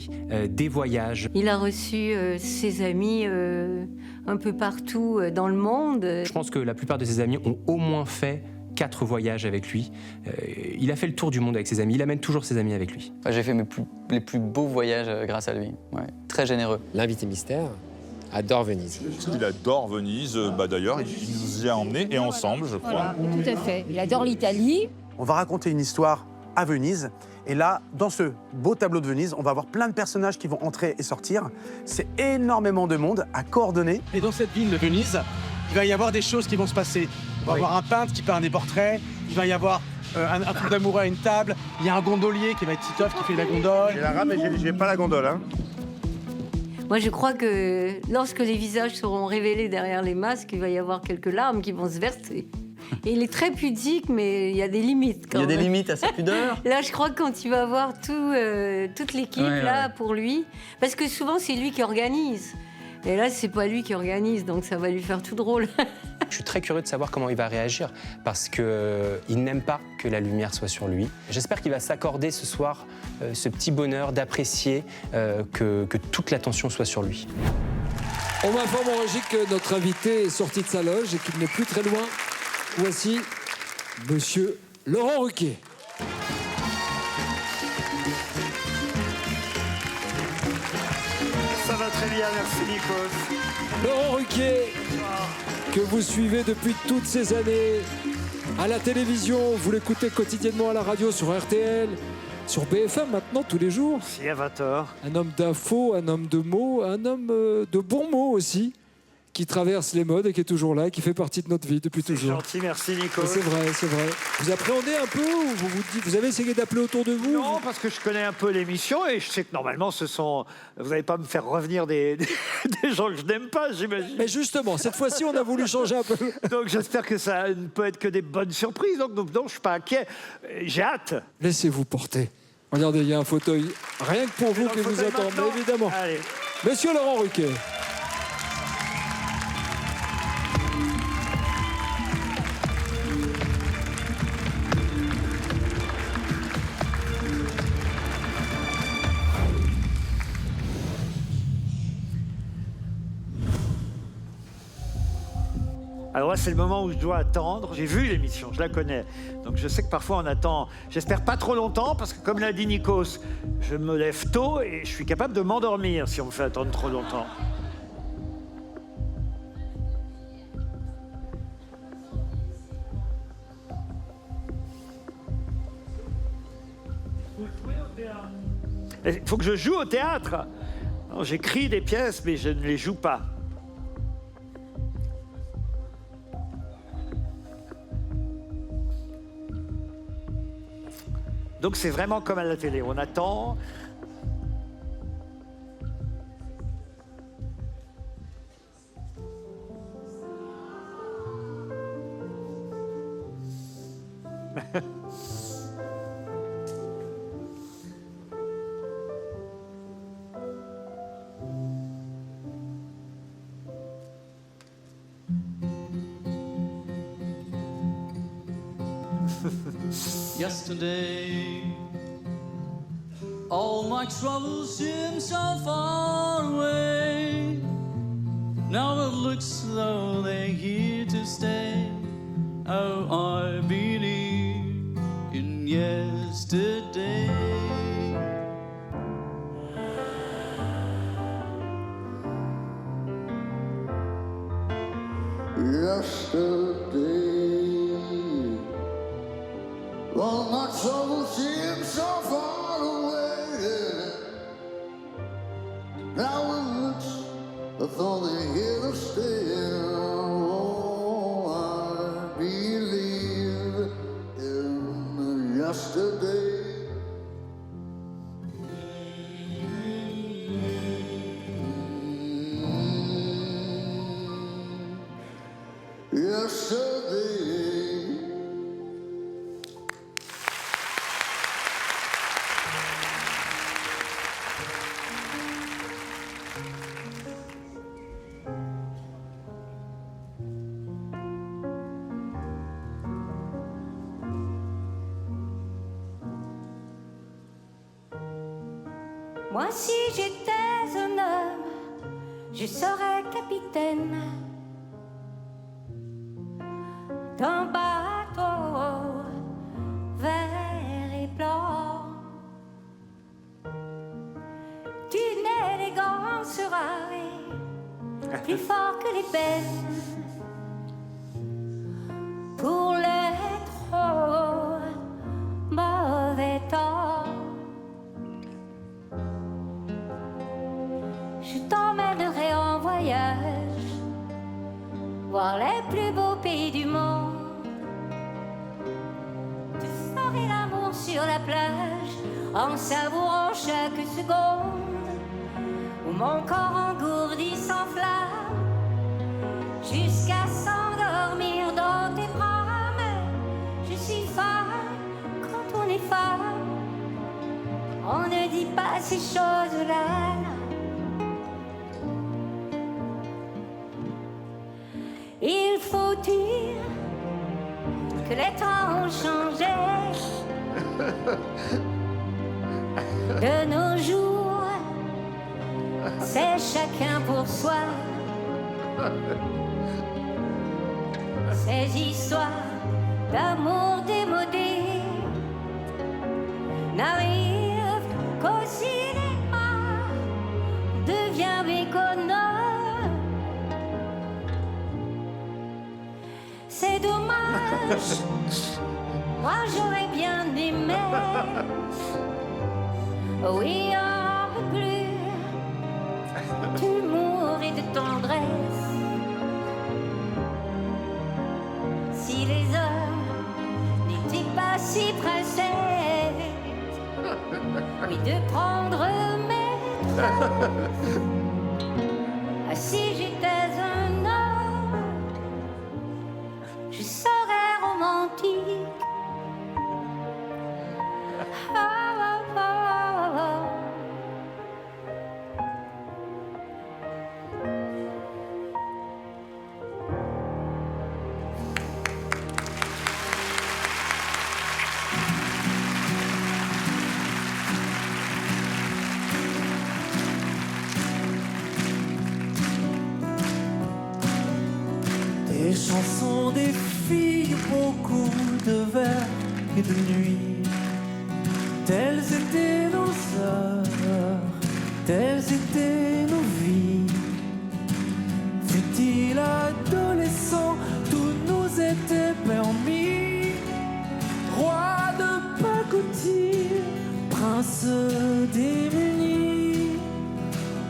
des voyages. Il a reçu ses amis un peu partout dans le monde. Je pense que la plupart de ses amis ont au moins fait 4 voyages avec lui. Il a fait le tour du monde avec ses amis. Il amène toujours ses amis avec lui. J'ai fait les plus beaux voyages grâce à lui. Ouais, très généreux. L'invité mystère adore Venise. Il adore Venise. D'ailleurs, il nous y a emmenés et ensemble, je crois. Voilà, tout à fait. Il adore l'Italie. On va raconter une histoire à Venise. Et là, dans ce beau tableau de Venise, on va avoir plein de personnages qui vont entrer et sortir. C'est énormément de monde à coordonner. Et dans cette ville de Venise, il va y avoir des choses qui vont se passer. On va avoir un peintre qui peint des portraits, il va y avoir un couple d'amoureux à une table, il y a un gondolier qui va être Titoff qui fait la gondole. J'ai la rame mais j'ai pas la gondole. Hein. Moi, je crois que lorsque les visages seront révélés derrière les masques, il va y avoir quelques larmes qui vont se verser. Et il est très pudique, mais il y a des limites quand même. Il y a des limites à sa pudeur. Là, je crois que quand il va voir toute l'équipe là pour lui, parce que souvent c'est lui qui organise. Et là, c'est pas lui qui organise, donc ça va lui faire tout drôle. Je suis très curieux de savoir comment il va réagir parce qu'il n'aime pas que la lumière soit sur lui. J'espère qu'il va s'accorder ce soir ce petit bonheur d'apprécier que toute l'attention soit sur lui. On m'informe en régie que notre invité est sorti de sa loge et qu'il n'est plus très loin. Voici Monsieur Laurent Ruquier. Ça va très bien, merci Nikos. Laurent Ruquier, que vous suivez depuis toutes ces années à la télévision, vous l'écoutez quotidiennement à la radio sur RTL, sur BFM maintenant tous les jours. Si, à 20h. Un homme d'infos, un homme de mots, un homme de bons mots aussi, qui traverse les modes et qui est toujours là, qui fait partie de notre vie depuis toujours. Gentil, merci Nikos. C'est vrai, c'est vrai. Vous appréhendez un peu ou vous avez essayé d'appeler autour de vous? Non, parce que je connais un peu l'émission et je sais que normalement vous n'allez pas me faire revenir des gens que je n'aime pas, j'imagine. Mais justement, cette fois-ci, on a voulu changer un peu. Donc j'espère que ça ne peut être que des bonnes surprises. Donc non, je ne suis pas inquiet. J'ai hâte. Laissez-vous porter. Regardez, il y a un fauteuil rien que pour vous qui vous attend, mais évidemment. Allez. Monsieur Laurent Ruquier. Alors là, c'est le moment où je dois attendre. J'ai vu l'émission, je la connais. Donc je sais que parfois on attend, j'espère pas trop longtemps, parce que comme l'a dit Nikos, je me lève tôt et je suis capable de m'endormir si on me fait attendre trop longtemps. Il faut que je joue au théâtre. J'écris des pièces, mais je ne les joue pas. Donc c'est vraiment comme à la télé, on attend. Yesterday, all my troubles seem so far away. Now it looks as though they're here to stay. Oh, I believe in yesterday. Yesterday, all my troubles seem so far away. Now it looks as though they're here to stay. Oh, I believe in yesterday. Yesterday. Moi, si j'étais un homme, je serais capitaine d'un bateau vert et blanc, d'une élégance rare, plus fort que les peines pour les trop mauvais temps. Je t'emmènerai en voyage, voir les plus beaux pays du monde. Tu ferais l'amour sur la plage, en savourant chaque seconde, où mon corps engourdi s'enflamme, jusqu'à s'endormir dans tes bras. Mais je suis femme quand on est femme, on ne dit pas ces choses-là. Il faut mentir que les temps ont changé. De nos jours, c'est chacun pour soi. Ces histoires d'amour démodé n'arrivent qu'au cinéma, devient méconnaître. C'est dommage, moi j'aurais bien aimé. Oui, un peu plus d'humour et de tendresse. Si les hommes n'étaient pas si pressés, oui, de prendre maître. Si j'étais un homme, je serais romantique. Ah, ah, ah, ah. Des chansons, des filles, beaucoup de vers et de nuits. Telles étaient nos heures, telles étaient nos vies. Fut-il adolescent, tout nous était permis. Roi de pacotille, prince démuni.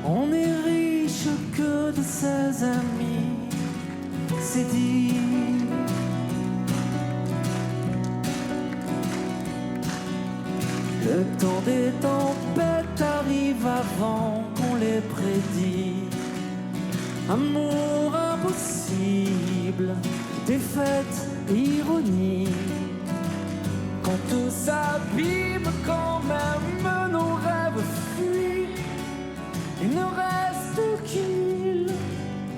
On est riche que de ses amis. C'est dit. Le temps des tempêtes arrive avant qu'on les prédit. Amour impossible, défaite, ironie. Quand tout s'abîme, quand même nos rêves fuient, il ne reste qu'il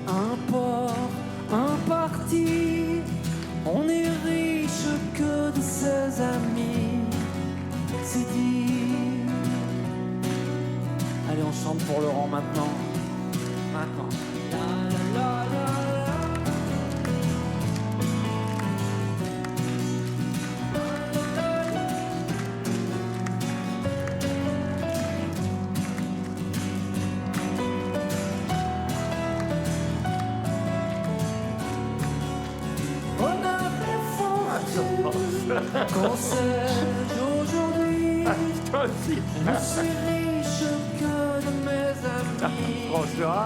un port, un parti. On est riche que de ses amis. C'est dit. Allez, on chante pour Laurent maintenant. Maintenant. La, la, la, la. Quand c'est aujourd'hui, je suis riche que de mes amis. François.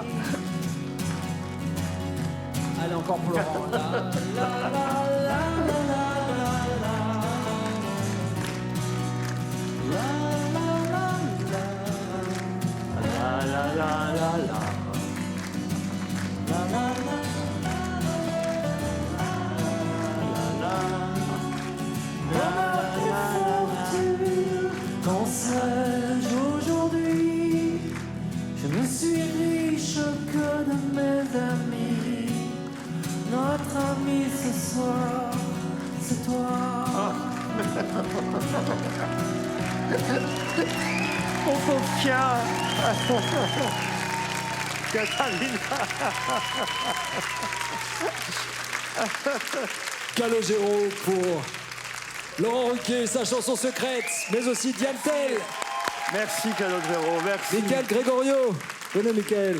Allez, encore pour Laurent. La, la, la, la, la, la, la. La, la, la, la. La, la, la, la, la. La, la, la. Quand sais-je aujourd'hui, je ne suis riche que de mes amis. Notre ami ce soir, c'est toi. Mon pauvre chien. Catalina. Calogero pour Laurent Ruquier, sa chanson secrète, mais aussi Diane Tell. Merci Calogero, merci. Michael Gregorio. Venez Michael.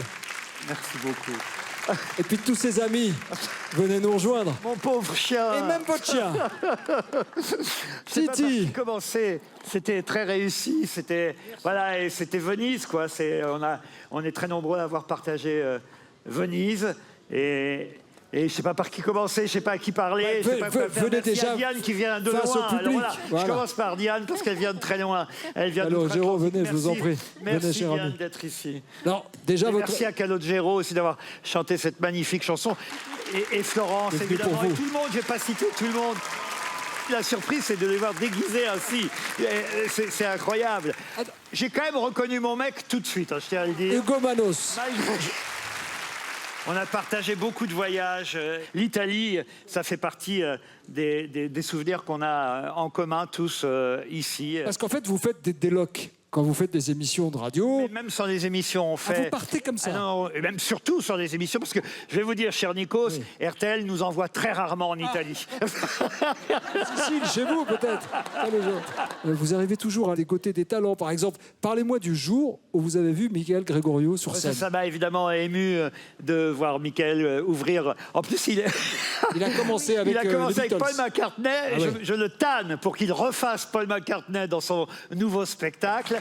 Merci beaucoup. Et puis tous ses amis, venez nous rejoindre. Mon pauvre chien. Et même votre chien. Titi. Commencé, c'était très réussi. C'était voilà, et c'était Venise quoi. On est très nombreux à avoir partagé Venise et je sais pas par qui commencer, je sais pas à qui parler, je sais pas quoi faire. Merci à Diane qui vient de loin. Alors voilà, je commence par Diane parce qu'elle vient de très loin. Elle vient de Géraud, venez, je vous en prie. Merci venez, cher Diane ami. d'être ici. Non, déjà votre... Merci à Calogero aussi d'avoir chanté cette magnifique chanson. Et Florence, évidemment. Et tout le monde, je vais pas citer tout le monde. La surprise, c'est de les voir déguisés ainsi. C'est incroyable. J'ai quand même reconnu mon mec tout de suite, hein, je tiens à le dire. Hugo Manos. On a partagé beaucoup de voyages. L'Italie, ça fait partie des souvenirs qu'on a en commun tous ici. Parce qu'en fait, vous faites des délocs. Quand vous faites des émissions de radio... Mais même sans les émissions, on fait... vous partez comme ça. Non, et même surtout sans les émissions, parce que je vais vous dire, cher Nikos, RTL nous envoie très rarement en Italie. Sicile, chez vous peut-être. Vous arrivez toujours à les côtés des talents. Par exemple, parlez-moi du jour où vous avez vu Michael Gregorio sur scène. Ça m'a évidemment ému de voir Michael ouvrir. En plus, il a commencé avec, Paul McCartney. Ah ouais. Je le tanne pour qu'il refasse Paul McCartney dans son nouveau spectacle.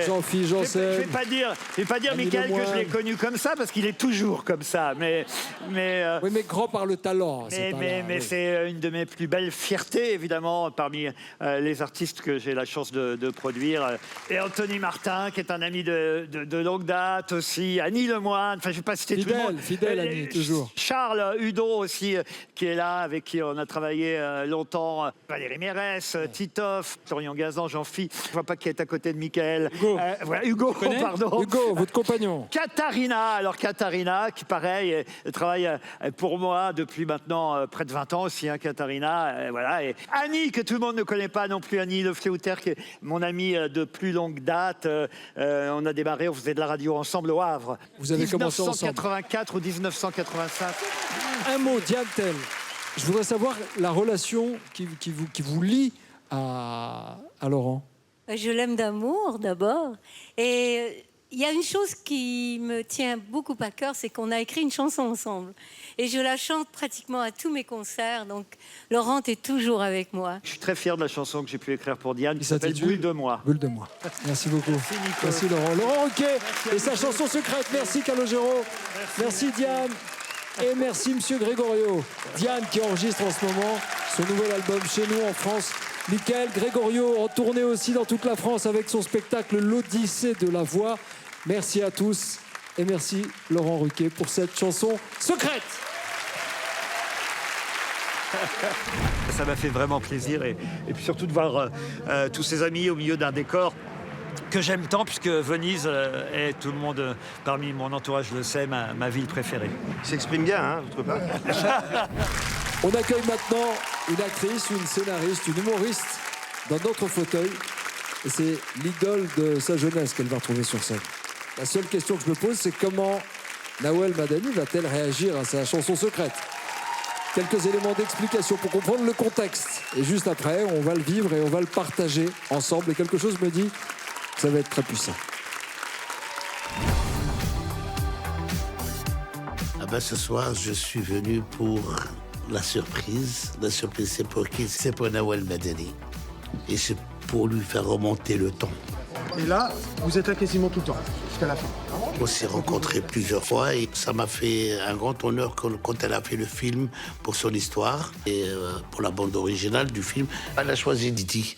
Jean-Philippe Janssen. Je vais pas dire Michael que je l'ai connu comme ça parce qu'il est toujours comme ça. Oui, mais grand par le talent. Mais c'est une de mes plus belles fiertés, évidemment, parmi les artistes que j'ai la chance de produire. Et Anthony Martin, qui est un ami de longue date aussi. Annie Lemoine, enfin, je ne vais pas citer tout le monde. Fidèle, Annie, toujours. Charles Hudon aussi, qui est là, avec qui on a travaillé longtemps. Valérie Mérès, Titoff, Florian Gazan, Jean-Phi. Je ne vois pas qui est à côté de Michael. Hugo, pardon. Hugo, votre compagnon. Katharina, qui pareil, travaille pour moi depuis maintenant près de 20 ans aussi, hein, Katharina. Voilà. Et Annie, que tout le monde ne connaît pas non plus, Annie Le Fléauter, qui est mon amie de plus longue date. On a démarré, on faisait de la radio ensemble au Havre. Vous avez commencé ensemble. 1984 ou 1985. Un mot, Diane Tell. Je voudrais savoir la relation qui vous lie à Laurent. Je l'aime d'amour, d'abord. Et il y a une chose qui me tient beaucoup à cœur, c'est qu'on a écrit une chanson ensemble. Et je la chante pratiquement à tous mes concerts. Donc, Laurent est toujours avec moi. Je suis très fier de la chanson que j'ai pu écrire pour Diane, qui s'appelle Bulle de moi. Bulle de moi. Merci beaucoup. Merci Laurent. Laurent Ruquier et sa chanson secrète. Merci Calogero. Merci Diane. Et merci Monsieur Gregorio. Diane qui enregistre en ce moment son nouvel album chez nous en France. Michael Gregorio en tournée aussi dans toute la France avec son spectacle L'Odyssée de la voix. Merci à tous et merci Laurent Ruquier pour cette chanson secrète. Ça m'a fait vraiment plaisir et puis surtout de voir tous ces amis au milieu d'un décor que j'aime tant, puisque Venise est, tout le monde parmi mon entourage le sait, ma ville préférée. Il s'exprime bien, hein, vous trouvez pas? On accueille maintenant une actrice, une scénariste, une humoriste dans notre fauteuil. Et c'est l'idole de sa jeunesse qu'elle va retrouver sur scène. La seule question que je me pose, c'est comment Nawel Madani va-t-elle réagir à sa chanson secrète? Quelques éléments d'explication pour comprendre le contexte. Et juste après, on va le vivre et on va le partager ensemble. Et quelque chose me dit que ça va être très puissant. Ah ben, ce soir, je suis venu pour la surprise. La surprise, c'est pour qui? C'est pour Nawel Madani. Et c'est pour lui faire remonter le temps. Et là, vous êtes là quasiment tout le temps, jusqu'à la fin. On s'est rencontrés plusieurs fois et ça m'a fait un grand honneur quand elle a fait le film pour son histoire et pour la bande originale du film. Elle a choisi Didi.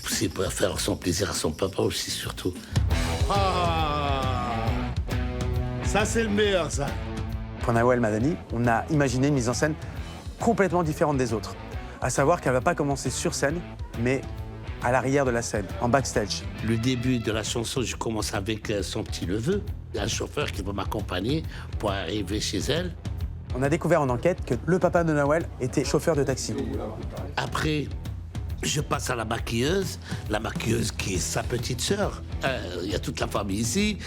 C'est pour faire son plaisir à son papa aussi, surtout. Ah, ça c'est le meilleur, ça. Pour Nawel Madani, on a imaginé une mise en scène complètement différente des autres. À savoir qu'elle ne va pas commencer sur scène, mais à l'arrière de la scène, en backstage. Le début de la chanson, je commence avec son petit-neveu, un chauffeur qui va m'accompagner pour arriver chez elle. On a découvert en enquête que le papa de Nawel était chauffeur de taxi. Après, je passe à la maquilleuse qui est sa petite sœur. Il y a toute la famille ici.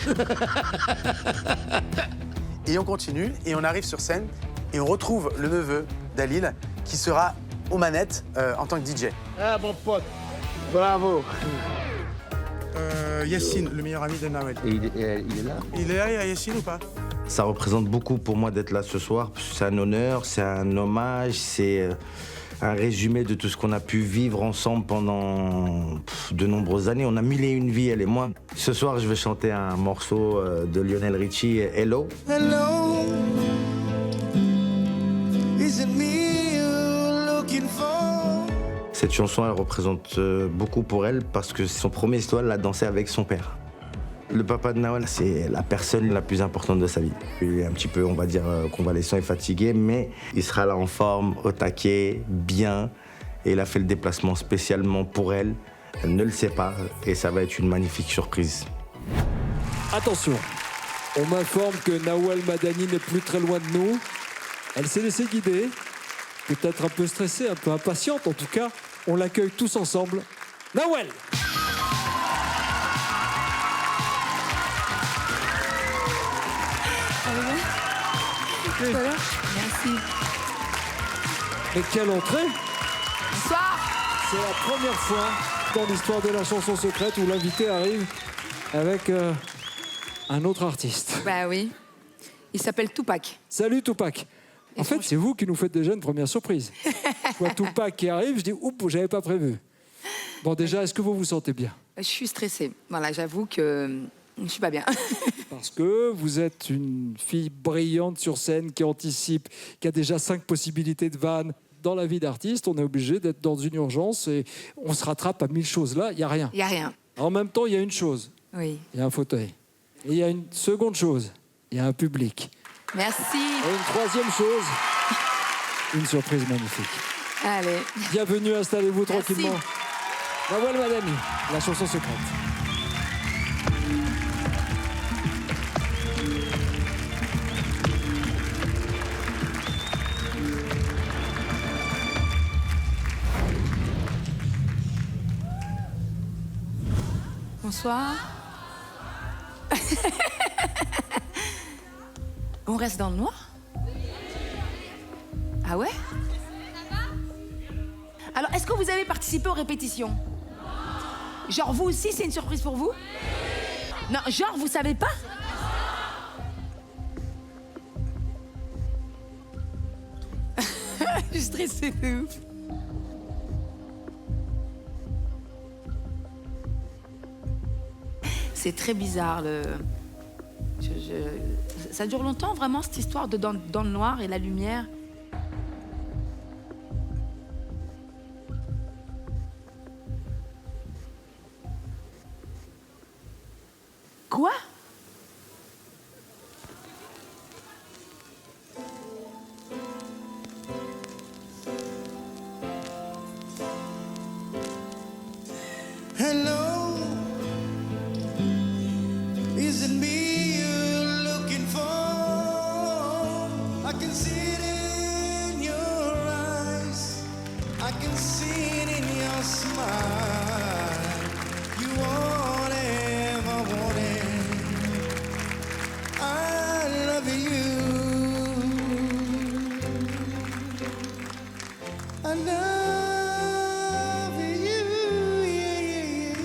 Et on continue, et on arrive sur scène, et on retrouve le neveu d'Alil, qui sera aux manettes en tant que DJ. Ah, mon pote, bravo. Yassine, le meilleur ami de Nawel. Et il est là? Il est là, Yassine, ou pas? Ça représente beaucoup pour moi d'être là ce soir. C'est un honneur, c'est un hommage, c'est un résumé de tout ce qu'on a pu vivre ensemble pendant de nombreuses années. On a mille et une vies, elle et moi. Ce soir, je vais chanter un morceau de Lionel Richie, Hello. Hello, is it me you're looking for? Cette chanson, elle représente beaucoup pour elle parce que son premier histoire, elle l'a dansé avec son père. Le papa de Nawel, c'est la personne la plus importante de sa vie. Il est un petit peu, on va dire, convalescent et fatigué, mais il sera là en forme, au taquet, bien. Et il a fait le déplacement spécialement pour elle, Elle ne le sait pas et ça va être une magnifique surprise. Attention, on m'informe que Nawal Madani n'est plus très loin de nous. Elle s'est laissée guider, peut-être un peu stressée, un peu impatiente. En tout cas, on l'accueille tous ensemble. Nawal! Voilà. Merci. Mais quelle entrée! Bonsoir. C'est la première fois dans l'histoire de la chanson secrète où l'invité arrive avec un autre artiste. Bah oui. Il s'appelle Tupac. Salut Tupac. En fait, c'est vous qui nous faites déjà une première surprise. Je vois Tupac qui arrive, je dis oups, j'avais pas prévu. Bon, déjà, est-ce que vous vous sentez bien? Je suis stressée. Voilà, j'avoue que je suis pas bien. Parce que vous êtes une fille brillante sur scène qui anticipe, qui a déjà 5 possibilités de vannes. Dans la vie d'artiste, on est obligé d'être dans une urgence et on se rattrape à 1000 choses. Là, il n'y a rien. Il n'y a rien. En même temps, il y a une chose. Oui. Il y a un fauteuil. Et il y a une seconde chose. Il y a un public. Merci. Et une troisième chose, une surprise magnifique. Allez. Bienvenue, installez-vous Merci. tranquillement. Nawal Madani, la chanson secrète. Bonsoir. On reste dans le noir? Ah ouais? Alors, est-ce que vous avez participé aux répétitions? Genre, vous aussi, c'est une surprise pour vous? Non, genre, vous savez pas? Je suis stressée de ouf. C'est très bizarre. Ça dure longtemps, vraiment, cette histoire de dans le noir et la lumière. Quoi? Hello, is it me you're looking for? I can see it in your eyes, I can see it in your smile. You want it, I want it. I love you. I love you. Yeah, yeah, yeah.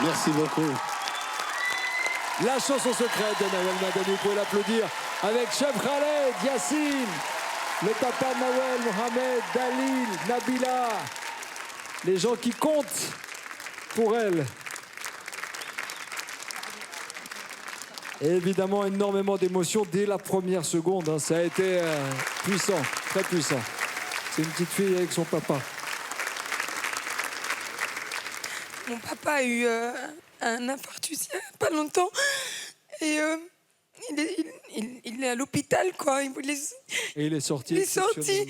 Merci beaucoup. La chanson secrète de Nawel Madani, vous pouvez l'applaudir avec Chef Khaled, Yacine, le papa de Nawel, Mohamed, Dalil, Nabila, les gens qui comptent pour elle. Et évidemment, énormément d'émotions dès la première seconde. Hein. Ça a été puissant, très puissant. C'est une petite fille avec son papa. Mon papa a eu un infarctus il n'y a pas longtemps. Et il est à l'hôpital, quoi. Et il est sorti. Il est sorti.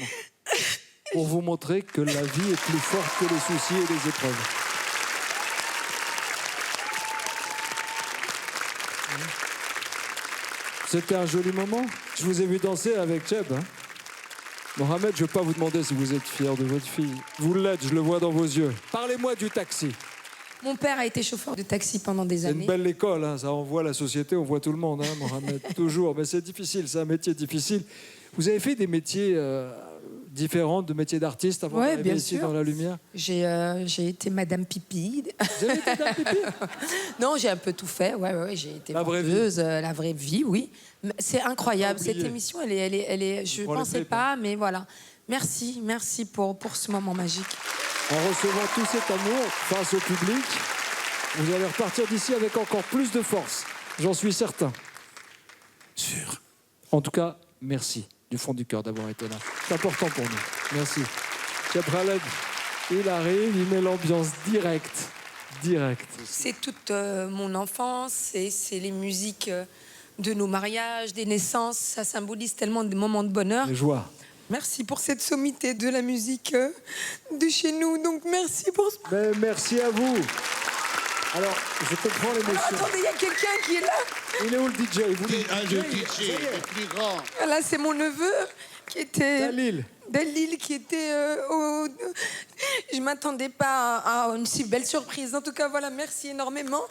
Pour vous montrer que la vie est plus forte que les soucis et les épreuves. C'était un joli moment. Je vous ai vu danser avec Cheb. Hein. Mohamed, je ne vais pas vous demander si vous êtes fier de votre fille. Vous l'êtes, je le vois dans vos yeux. Parlez-moi du taxi. Mon père a été chauffeur de taxi pendant des C'est années. une belle école, hein. Ça envoie la société, on voit tout le monde, hein, Mohamed, toujours. Mais c'est difficile, c'est un métier difficile. Vous avez fait des métiers différents, de métiers d'artiste avant d'arriver ici dans la lumière? J'ai été Madame Pipi. Vous avez été Madame Pipi? Non, j'ai un peu tout fait. Ouais, j'ai été la vraie vendeuse, la vraie vie, oui. C'est incroyable. Cette émission, elle est je ne pensais pas, mais voilà. Merci pour ce moment magique. En recevant tout cet amour face au public, vous allez repartir d'ici avec encore plus de force. J'en suis certain. Sûr. En tout cas, merci du fond du cœur d'avoir été là. C'est important pour nous. Merci. Cheb Khaled, il arrive, il met l'ambiance directe. C'est toute mon enfance, c'est les musiques de nos mariages, des naissances. Ça symbolise tellement des moments de bonheur. Les joies. Merci pour cette sommité de la musique de chez nous. Donc merci pour ce... Mais merci à vous. Alors, je comprends l'émotion. Attendez, il y a quelqu'un qui est là. Il est où le DJ? Le DJ, le plus grand. Là, c'est mon neveu qui était... Dalil, qui était Je m'attendais pas à une si belle surprise. En tout cas, voilà, merci énormément.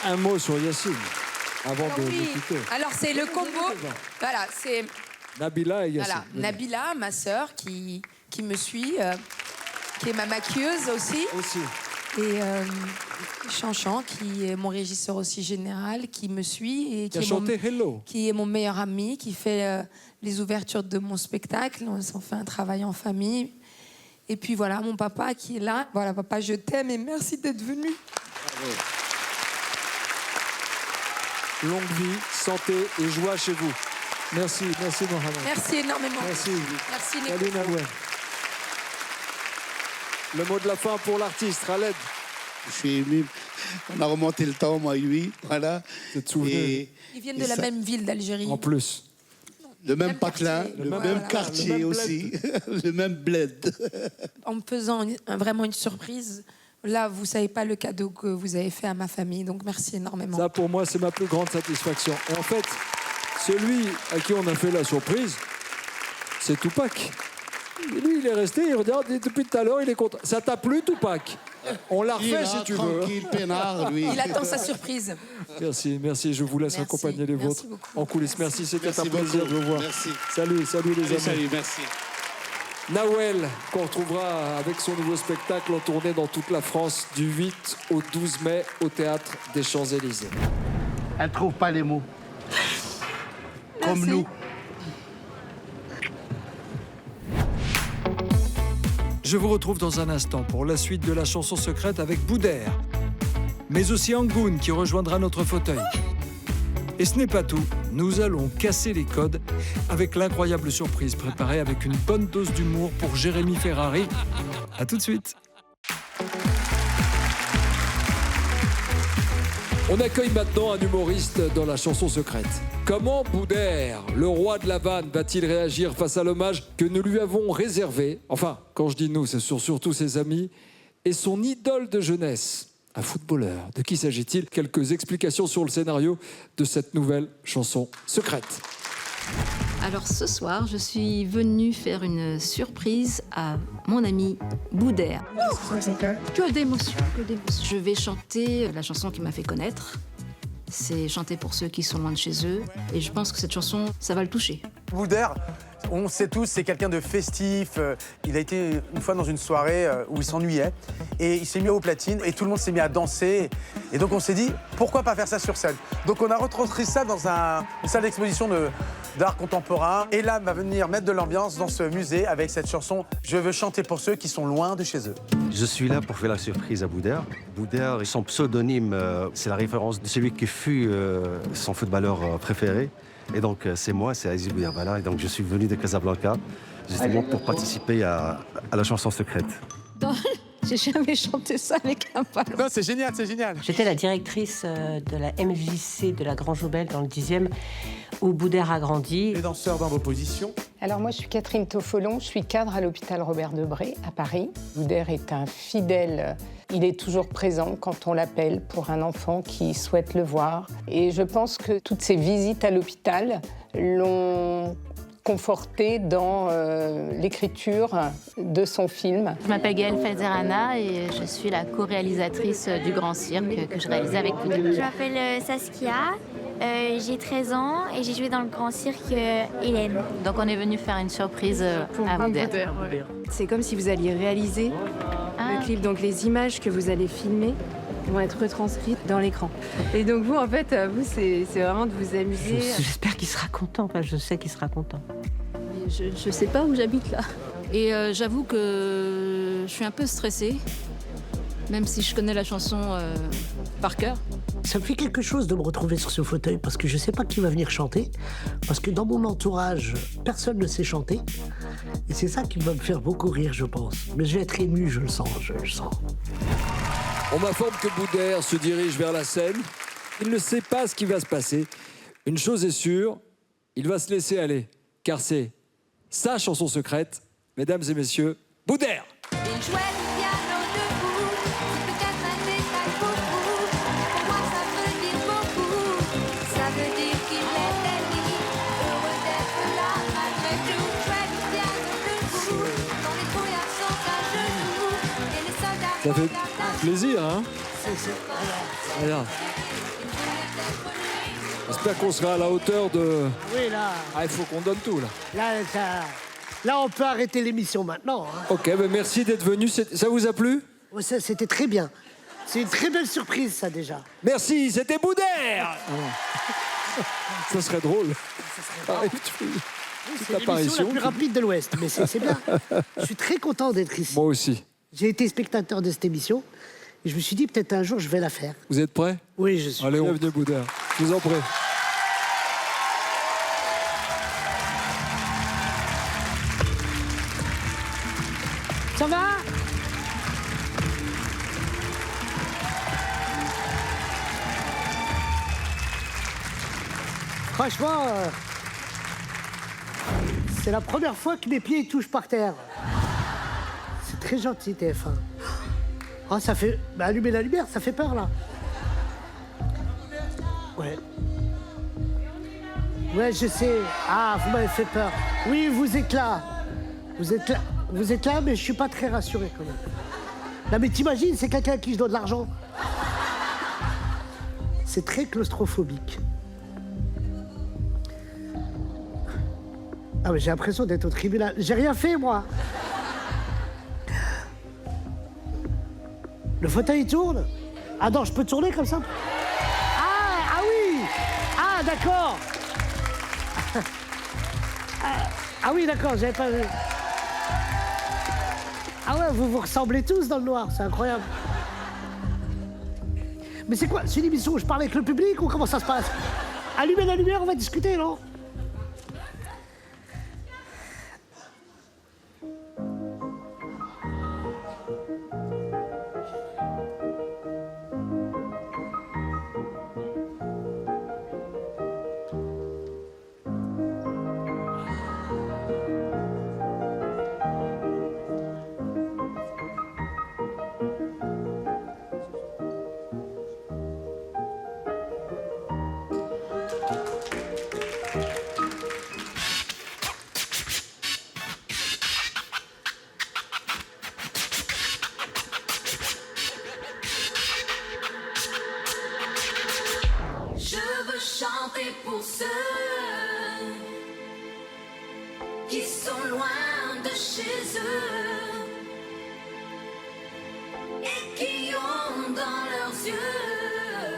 Un mot sur Yacine, avant de Oui. quitter. Alors, c'est le combo. Voilà, c'est... Nabila et Yacine. Voilà, Nabila, ma sœur, qui me suit, qui est ma maquilleuse aussi. Et Chanchan, qui est mon régisseur aussi général, qui me suit. Et qui a chanté Hello. Qui est mon meilleur ami, qui fait les ouvertures de mon spectacle. On fait un travail en famille. Et puis voilà, mon papa qui est là. Voilà, papa, je t'aime et merci d'être venu. Bravo. Longue vie, santé et joie chez vous. Merci Mohamed. Merci énormément. Merci Nico. Salut Nawel. Le mot de la fin pour l'artiste, Khaled. Je suis ému. On a remonté le temps, moi et lui. Voilà. Et Ils viennent de la même ville d'Algérie. En plus. Le même patelin, le même quartier le même aussi, le même bled. En me faisant vraiment une surprise, là, vous savez pas le cadeau que vous avez fait à ma famille. Donc merci énormément. Ça, pour moi, c'est ma plus grande satisfaction. Et en fait, celui à qui on a fait la surprise, c'est Tupac. Lui, il est resté, il regarde, et depuis tout à l'heure, il est content. Ça t'a plu, Tupac? On l'a refait, si tu veux. Il attend sa surprise. Merci. Je vous laisse accompagner les vôtres en coulisses. Merci, c'était un plaisir de vous voir. Merci. Salut les amis. Salut, merci. Nawel, qu'on retrouvera avec son nouveau spectacle en tournée dans toute la France du 8 au 12 mai au Théâtre des Champs-Élysées. Elle trouve pas les mots. Comme nous. Je vous retrouve dans un instant pour la suite de la chanson secrète avec Boudère, mais aussi Angoun qui rejoindra notre fauteuil. Et ce n'est pas tout, nous allons casser les codes avec l'incroyable surprise préparée avec une bonne dose d'humour pour Jérémy Ferrari. A tout de suite. On accueille maintenant un humoriste dans la chanson secrète. Comment Boudère, le roi de la vanne, va-t-il réagir face à l'hommage que nous lui avons réservé? Enfin, quand je dis nous, c'est surtout ses amis et son idole de jeunesse, un footballeur. De qui s'agit-il? Quelques explications sur le scénario de cette nouvelle chanson secrète. Alors ce soir, je suis venue faire une surprise à mon ami Boudère. Que d'émotion. Je vais chanter la chanson qui m'a fait connaître. C'est chanter pour ceux qui sont loin de chez eux. Et je pense que cette chanson, ça va le toucher. Boudère, On sait tous, c'est quelqu'un de festif. Il a été une fois dans une soirée où il s'ennuyait et il s'est mis aux platines et tout le monde s'est mis à danser. Et donc on s'est dit, pourquoi pas faire ça sur scène? Donc on a retranscrit ça dans une salle d'exposition d'art contemporain. Et là, va venir mettre de l'ambiance dans ce musée avec cette chanson « Je veux chanter pour ceux qui sont loin de chez eux ». Je suis là pour faire la surprise à Boudère. Boudère, son pseudonyme, c'est la référence de celui qui fut son footballeur préféré. Et donc, c'est moi, c'est Aziz Boudirbala. Et donc, je suis venu de Casablanca, justement pour participer à la chanson secrète. Non, j'ai jamais chanté ça avec un ballon. Non, c'est génial, c'est génial. J'étais la directrice de la MJC de la Grand Jaubel dans le 10e, où Boudère a grandi. Les danseurs dans vos positions. Alors moi, je suis Catherine Toffolon, je suis cadre à l'hôpital Robert Debré à Paris. Boudère est un fidèle, il est toujours présent quand on l'appelle pour un enfant qui souhaite le voir. Et je pense que toutes ces visites à l'hôpital l'ont conforté dans l'écriture de son film. Je m'appelle Gaëlle Felzerana et je suis la co-réalisatrice du Grand Cirque que je réalisais avec Boudère. Je m'appelle Saskia, j'ai 13 ans et j'ai joué dans le Grand Cirque Hélène. Donc on est venu faire une surprise à Boudère. C'est comme si vous alliez réaliser le clip, donc les images que vous allez filmer vont être retranscrites dans l'écran. Et donc vous, en fait, vous, c'est vraiment de vous amuser. J'espère qu'il sera content, enfin, je sais qu'il sera content. Je sais pas où j'habite là. Et j'avoue que je suis un peu stressée, même si je connais la chanson par cœur. Ça me fait quelque chose de me retrouver sur ce fauteuil parce que je sais pas qui va venir chanter, parce que dans mon entourage, personne ne sait chanter. Et c'est ça qui va me faire beaucoup rire, je pense. Mais je vais être ému, je le sens, je le sens. On m'informe que Boudère se dirige vers la scène. Il ne sait pas ce qui va se passer. Une chose est sûre, il va se laisser aller, car c'est sa chanson secrète. Mesdames et messieurs, Boudère. Il jouait du piano debout, c'est peut-être un détail pour vous. Pour moi, ça veut dire beaucoup. Ça veut dire qu'il était libre, heureux d'être là malgré tout. Jouait du piano debout, dans les brouillards sans à genoux. Et les soldats. Ça fait plaisir, hein? Regarde. J'espère qu'on sera à la hauteur de... Oui, là. Ah, il faut qu'on donne tout, là. Là, on peut arrêter l'émission maintenant. Hein. Ok, ben merci d'être venu. Ça vous a plu? Ouais, c'était très bien. C'est une très belle surprise, ça, déjà. Merci, c'était Boudère. Ça serait drôle. C'est l'émission la plus rapide de l'Ouest, mais c'est bien. Je suis très content d'être ici. Moi aussi. J'ai été spectateur de cette émission et je me suis dit peut-être un jour je vais la faire. Vous êtes prêts? Oui, je suis. Allez, bienvenue Boudère. Je vous en prie. Ça va? Franchement, c'est la première fois que mes pieds touchent par terre. C'est très gentil, TF1. Oh, ça fait... Bah, allumer la lumière, ça fait peur, là. Ouais. Ouais, je sais. Ah, vous m'avez fait peur. Oui, vous êtes là. Vous êtes là. Vous êtes là, mais je suis pas très rassuré, quand même. Non, mais t'imagines, c'est quelqu'un à qui je dois de l'argent. C'est très claustrophobique. Ah, mais j'ai l'impression d'être au tribunal. J'ai rien fait, moi. Le fauteuil il tourne? Ah non, je peux tourner comme ça? Ah oui! Ah, d'accord! Ah oui, d'accord, j'avais pas vu. Ah ouais, vous vous ressemblez tous dans le noir, c'est incroyable. Mais c'est quoi? C'est une émission où je parle avec le public ou comment ça se passe? Allumez la lumière, on va discuter, non? qui sont loin de chez eux et qui ont dans leurs yeux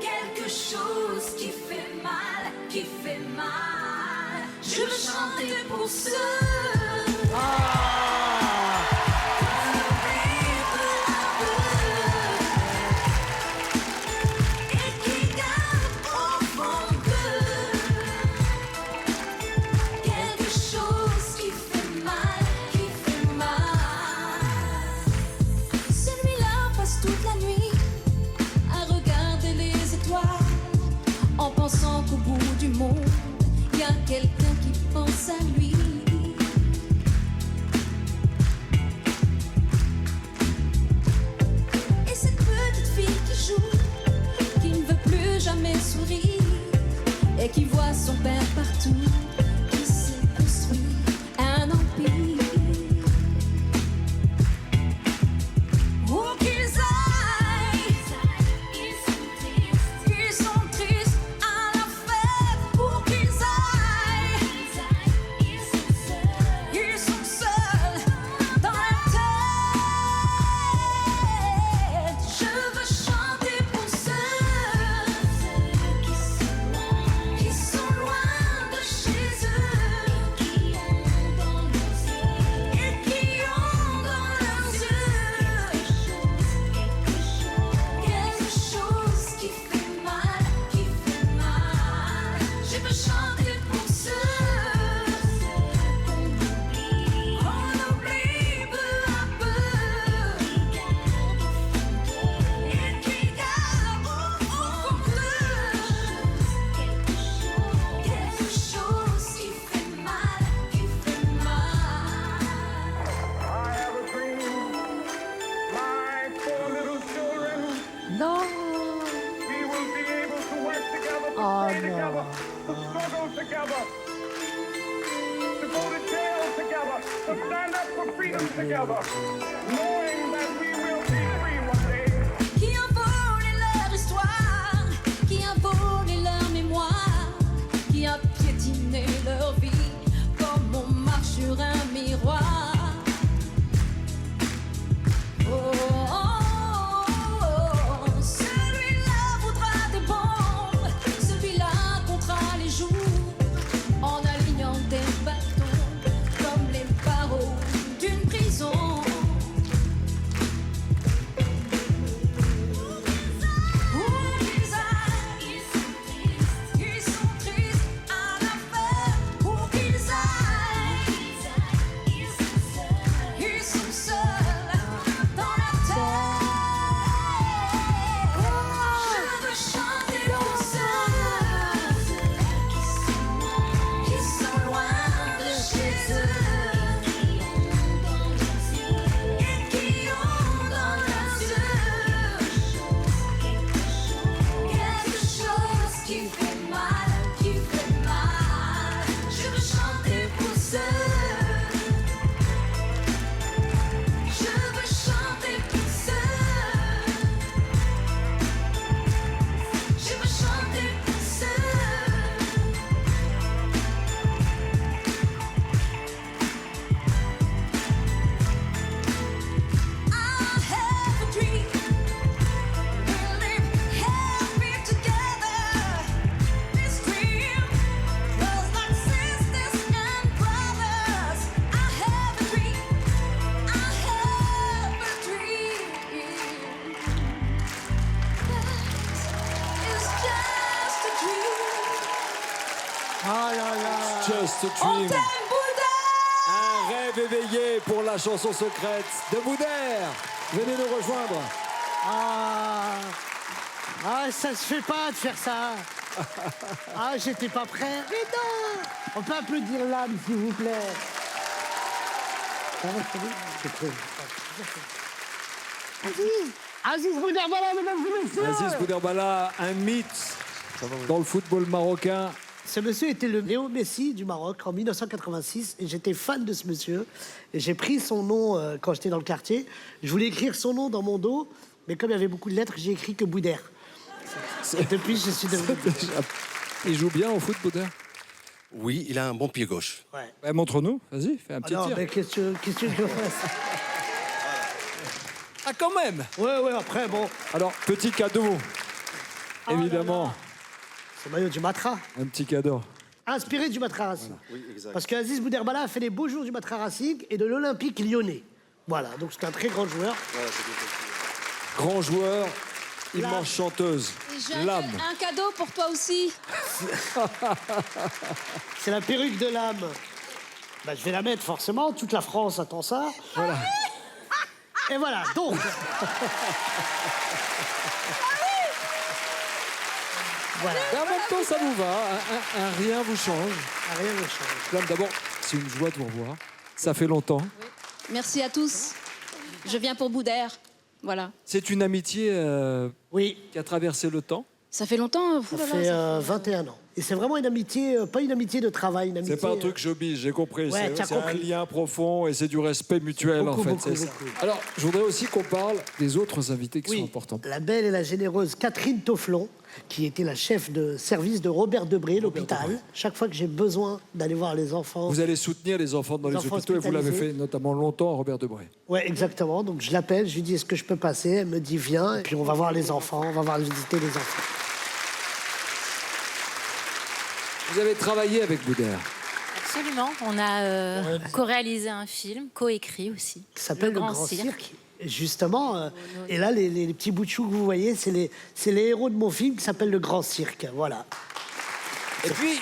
quelque chose qui fait mal, qui fait mal. Je veux chanter pour ceux. Qu'au bout du monde, il y a quelqu'un qui pense à lui. Et cette petite fille qui joue, qui ne veut plus jamais sourire, et qui voit son père partout, qui s'est construit un empire. Où qu'ils aillent, ils sont tristes. Ils sont seuls dans la tête. Je veux chanter pour ceux qui sont loin de chez eux, qui ont dans leurs yeux et qui ont dans leurs yeux quelque chose qui fait mal, qui fait mal. Je veux chanter pour ceux Non. Oh non. Qui ont volé leur histoire, qui ont volé leur mémoire, qui ont piétiné leur vie comme on marche sur un miroir. Oh, oh, oh, celui-là voudra des bombes, celui-là comptera les jours en alignant des bâtons comme les barreaux d'une prison. Ils sont tristes à la fête. Où qu'ils aillent, ils sont seuls dans la tête. Je veux chanter pour ceux qui sont loin de chez eux et qui ont dans leurs yeux quelque chose qui fait mal, qui fait mal. Je veux chanter pour ceux. Je veux chanter pour ceux. Je veux chanter pour ceux. I have a dream. We'll live happy together. This dream was like sisters and brothers. I have a dream. I have a dream. It's just a dream. Oh là là. Just a On dream. t'aime, Boudère! Un rêve éveillé pour la chanson secrète de Boudère. Venez nous rejoindre. Ah, ça se fait pas de faire ça. Ah, j'étais pas prêt. Mais non. On peut applaudir l'âme, s'il vous plaît. Ça va, c'est bon. C'est très- Aziz Bouderbala, mesdames et messieurs. Aziz Bouderbala, un mythe dans le football marocain. Ce monsieur était le Léo Messi du Maroc en 1986 et j'étais fan de ce monsieur. Et j'ai pris son nom quand j'étais dans le quartier. Je voulais écrire son nom dans mon dos, mais comme il y avait beaucoup de lettres, j'ai écrit que Boudère. Et depuis, je suis devenu... Il joue bien au foot, Boudère? Oui, il a un bon pied gauche. Ouais, montre-nous, vas-y, fais un petit Alors, tir. ben, qu'est-ce que je fasse? Ah, quand même. Ouais, après, bon. Alors, petit cadeau, évidemment. C'est le maillot du Matra. Un petit cadeau. Inspiré du Matra Racing. Oui, exact. Parce qu'Aziz Bouderbala a fait les beaux jours du Matra Racing et de l'Olympique lyonnais. Voilà, donc c'est un très grand joueur. Grand joueur, immense chanteuse, l'âme. Un cadeau pour toi aussi. C'est la perruque de l'âme. Bah, je vais la mettre forcément, toute la France attend ça. Voilà. Et voilà, donc. Voilà. Et en même temps, ça vous va, un rien vous change. Un rien vous change. Madame, d'abord, c'est une joie de vous revoir. Ça fait longtemps. Merci à tous. Je viens pour Boudère. Voilà. C'est une amitié qui a traversé le temps. Ça fait longtemps. Ça fait 21 ans. Et c'est vraiment une amitié, pas une amitié de travail, une amitié. C'est pas un truc showbiz, j'ai compris. Ouais, c'est un lien profond et c'est du respect mutuel, Beaucoup, en fait. beaucoup, c'est ça. beaucoup. Alors, je voudrais aussi qu'on parle des autres invités qui sont importants. La belle et la généreuse Catherine Tofflon, qui était la chef de service de Robert Debré, l'hôpital. Chaque fois que j'ai besoin d'aller voir les enfants. Vous allez soutenir les enfants dans les enfants hôpitaux et vous l'avez hospitalisés. fait notamment longtemps à Robert Debré. Ouais, exactement. Donc je l'appelle, je lui dis est-ce que je peux passer? Elle me dit viens, et puis on va voir les enfants, on va voir visiter les enfants. Vous avez travaillé avec Boudère. Absolument. On a co-réalisé un film, co-écrit aussi. Qui s'appelle Le Grand Cirque. Et justement, et là, les petits bouts de chou que vous voyez, c'est les héros de mon film qui s'appelle Le Grand Cirque. Voilà. Et puis,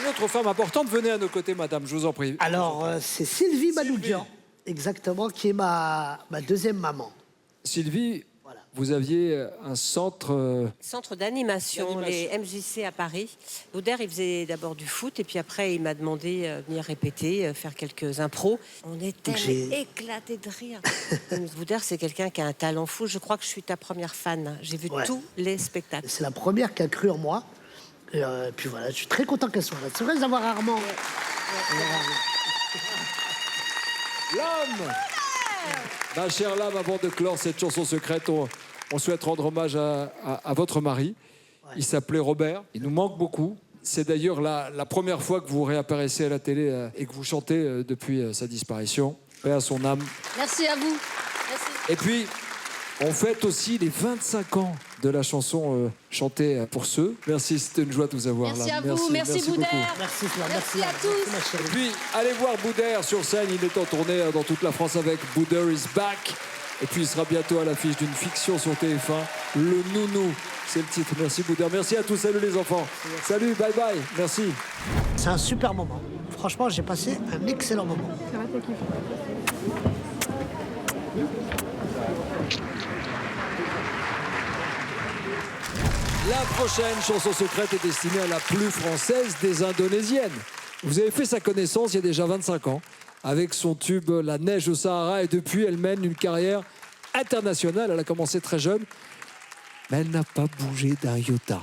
une autre femme importante, venez à nos côtés, madame, je vous en prie. Alors, c'est Sylvie Manoukian, exactement, qui est ma deuxième maman. Sylvie, vous aviez un centre... Centre d'animation, les MJC à Paris. Boudère, il faisait d'abord du foot et puis après, il m'a demandé de venir répéter, faire quelques impros. On était éclatés de rire. Boudère, c'est quelqu'un qui a un talent fou. Je crois que je suis ta première fan. J'ai vu tous les spectacles. C'est la première qui a cru en moi. Et puis voilà, je suis très content qu'elle soit là. C'est vrai d'avoir rarement... L'homme Ma chère Lame, avant de clore cette chanson secrète, on souhaite rendre hommage à votre mari. Il s'appelait Robert. Il nous manque beaucoup. C'est d'ailleurs la première fois que vous réapparaissez à la télé et que vous chantez depuis sa disparition. Paix à son âme. Merci à vous. Merci. Et puis, on fête aussi les 25 ans de la chanson chantée pour ceux. Merci, c'était une joie de vous avoir Merci là. à vous. Merci Boudère. beaucoup. Merci à tous. Et puis, allez voir Boudère sur scène. Il est en tournée dans toute la France avec Boudère is Back. Et puis, il sera bientôt à l'affiche d'une fiction sur TF1, Le Nounou. C'est le titre. Merci Boudère. Merci à tous. Salut les enfants. Salut, bye bye. Merci. C'est un super moment. Franchement, j'ai passé un excellent moment. Ça va, t'as kiffé? La prochaine chanson secrète est destinée à la plus française des Indonésiennes. Vous avez fait sa connaissance il y a déjà 25 ans avec son tube La neige au Sahara et depuis elle mène une carrière internationale. Elle a commencé très jeune, mais elle n'a pas bougé d'un iota.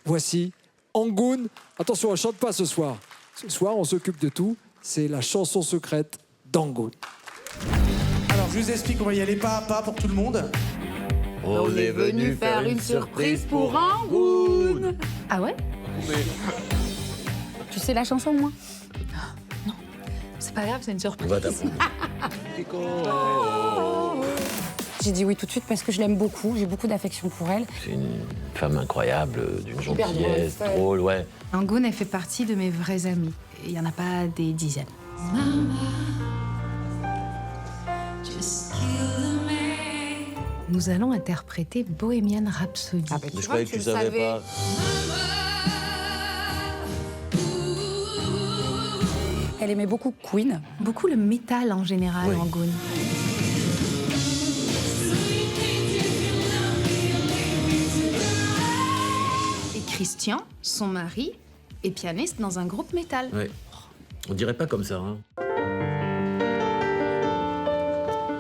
Voici Angoon. Attention, elle ne chante pas ce soir. Ce soir, on s'occupe de tout. C'est la chanson secrète d'Angoon. Alors, je vous explique, on va y aller pas à pas pour tout le monde. On est venu faire une surprise pour Angoon. Ah ouais? Tu sais la chanson, moi? Non. C'est pas grave, c'est une surprise. On va t'apprendre. J'ai dit oui tout de suite parce que je l'aime beaucoup, j'ai beaucoup d'affection pour elle. C'est une femme incroyable, d'une Hyper gentillesse, drôle, drôle, ouais. Angoon, elle fait partie de mes vrais amis. Il n'y en a pas des dizaines. Nous allons interpréter Bohemian Rhapsody. Ah, Je croyais que tu savais pas. Elle aimait beaucoup Queen. Beaucoup le métal en général, Oui. Angoon. Et Christian, son mari, est pianiste dans un groupe métal. Ouais. On dirait pas comme ça, hein.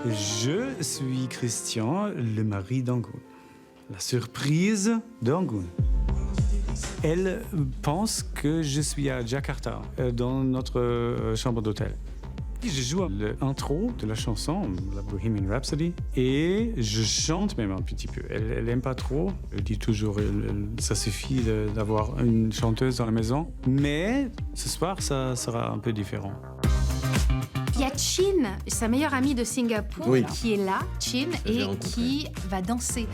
Je suis Christian, le mari d'Angoon. La surprise d'Angoon. Elle pense que je suis à Jakarta, dans notre chambre d'hôtel. Je joue l'intro de la chanson, la Bohemian Rhapsody, et je chante même un petit peu. Elle aime pas trop. Elle dit toujours, ça suffit d'avoir une chanteuse dans la maison. Mais ce soir, ça sera un peu différent. Il y a Chin, sa meilleure amie de Singapour, Oui. qui est là, Chin, et qui va danser.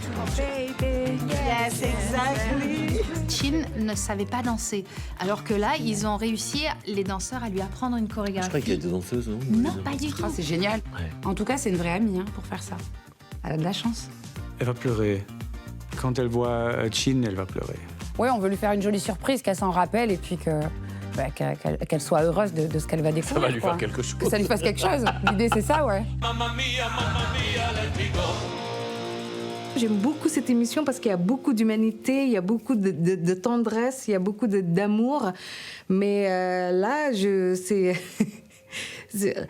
Yes, exactly. Chin ne savait pas danser, alors que là, ils ont réussi, les danseurs, à lui apprendre une chorégraphie. Je croyais qu'elle était danseuse, non? Non, pas du tout. Ah, c'est génial. Ouais. En tout cas, c'est une vraie amie pour faire ça. Elle a de la chance. Elle va pleurer. Quand elle voit Chin, elle va pleurer. Ouais, on veut lui faire une jolie surprise, qu'elle s'en rappelle et puis qu'elle soit heureuse de ce qu'elle va découvrir. Ça va lui quoi. faire quelque chose. Que ça lui fasse quelque chose. L'idée, c'est ça, ouais. J'aime beaucoup cette émission parce qu'il y a beaucoup d'humanité, il y a beaucoup de tendresse, il y a beaucoup d'amour. Mais là,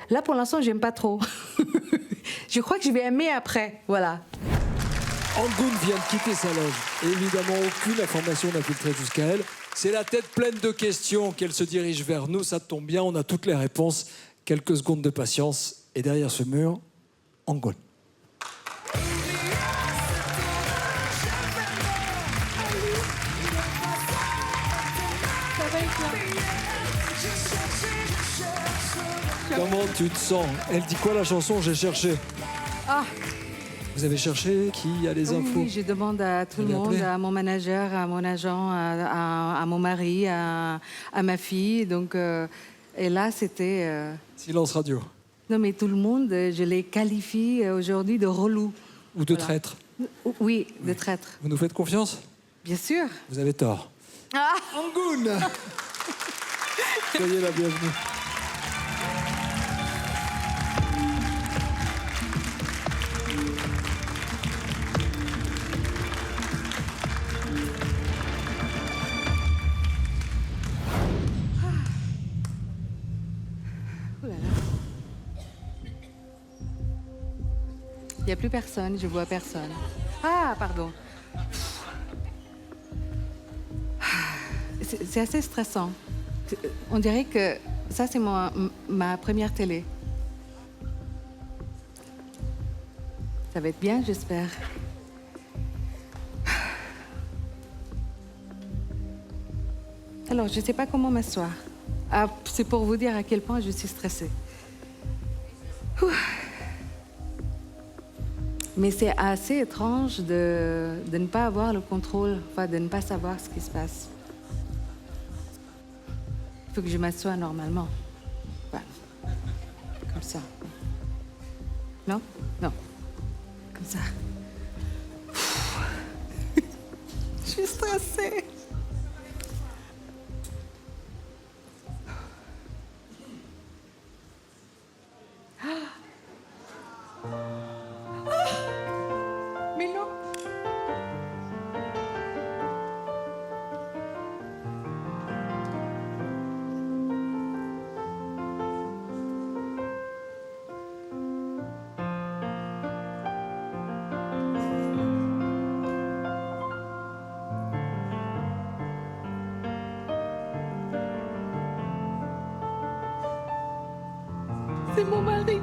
là, pour l'instant, j'aime pas trop. Je crois que je vais aimer après, voilà. Angoun vient de quitter sa loge. Et évidemment, aucune information n'a filtré jusqu'à elle. C'est la tête pleine de questions qu'elle se dirige vers nous. Ça tombe bien, on a toutes les réponses. Quelques secondes de patience. Et derrière ce mur, Angoun. Comment tu te sens? Elle dit quoi la chanson? J'ai cherché. Ah. Vous avez cherché? Qui a les infos? Oui, je demande à tout le Vous monde, l'avez à mon manager, à mon agent, à mon mari, à ma fille. Donc, et là, c'était... Silence radio. Non, mais tout le monde, je les qualifie aujourd'hui de relous. Ou de traître. Oui, de traître. Vous nous faites confiance? Bien sûr. Vous avez tort. Ah. Angoun. Soyez la bienvenue. Il n'y a plus personne, je vois personne. Ah, pardon. C'est assez stressant. On dirait que ça, c'est ma première télé. Ça va être bien, j'espère. Alors, je ne sais pas comment m'asseoir. Ah, c'est pour vous dire à quel point je suis stressée. Ouh. Mais c'est assez étrange de ne pas avoir le contrôle, enfin de ne pas savoir ce qui se passe. Il faut que je m'assoie normalement. Voilà. Comme ça. Non? Non. Comme ça. Je suis stressée. Mais non. C'est mon mari.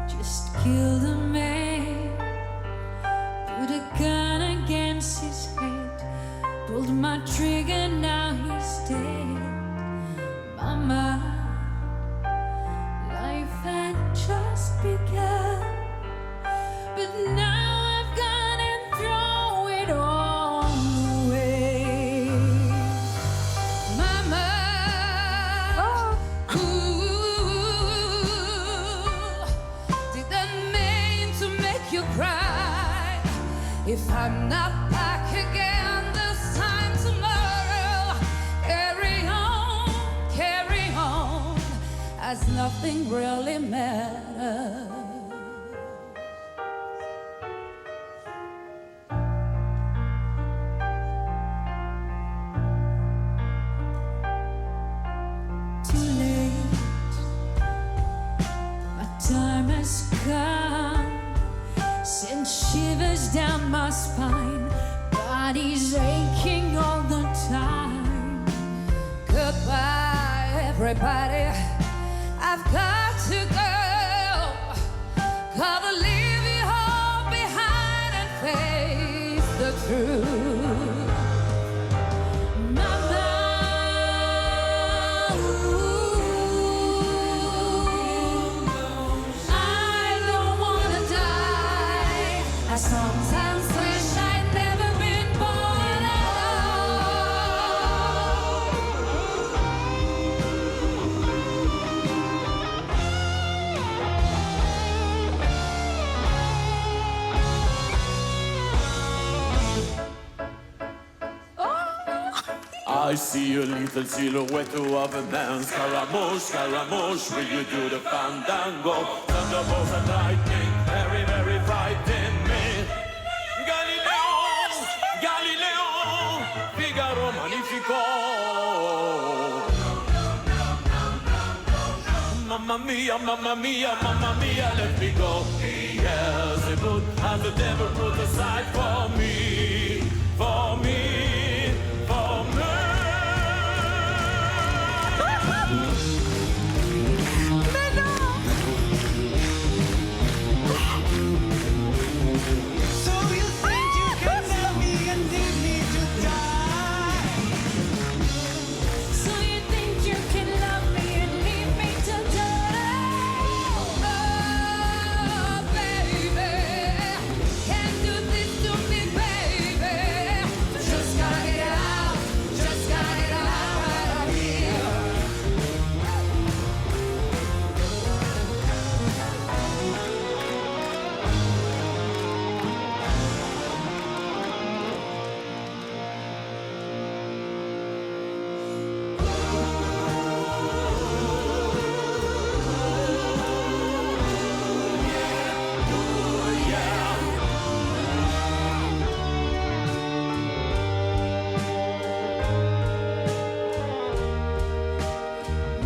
Just killed a man, put a gun against his head, pulled my trigger, now he's dead. Mama, life had just begun, but now I've gone and thrown it all away. Mama, didn't mean to make you cry. If I'm not back again this time tomorrow, carry on, as nothing really matters. come, send shivers down my spine. Body's aching all the time. Goodbye, everybody. I've got to go. Gotta leave it all behind and face the truth. I sometimes wish I'd never been born I see a little silhouette of a man. Scaramouche, Scaramouche, will you do the fandango? Thunderbolts and lightning, very, very frightening me. Galileo, Galileo, Figaro Magnifico. Mamma mia, mamma mia, mamma mia, let me go. Beelzebub and the devil put aside for me, for me, for me.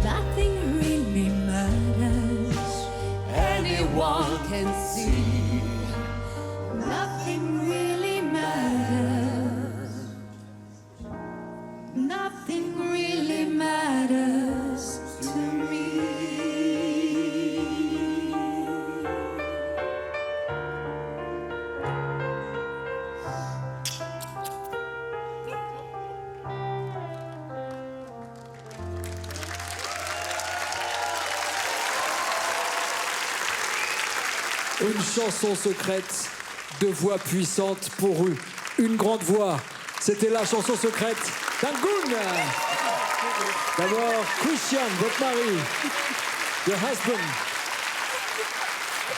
Nothing really matters. Anyone can see. Nothing really matters. Nothing really matters to me. Une chanson secrète, de voix puissantes pour une grande voix. C'était la chanson secrète d'Angoon. D'abord, Christian, votre mari, your husband,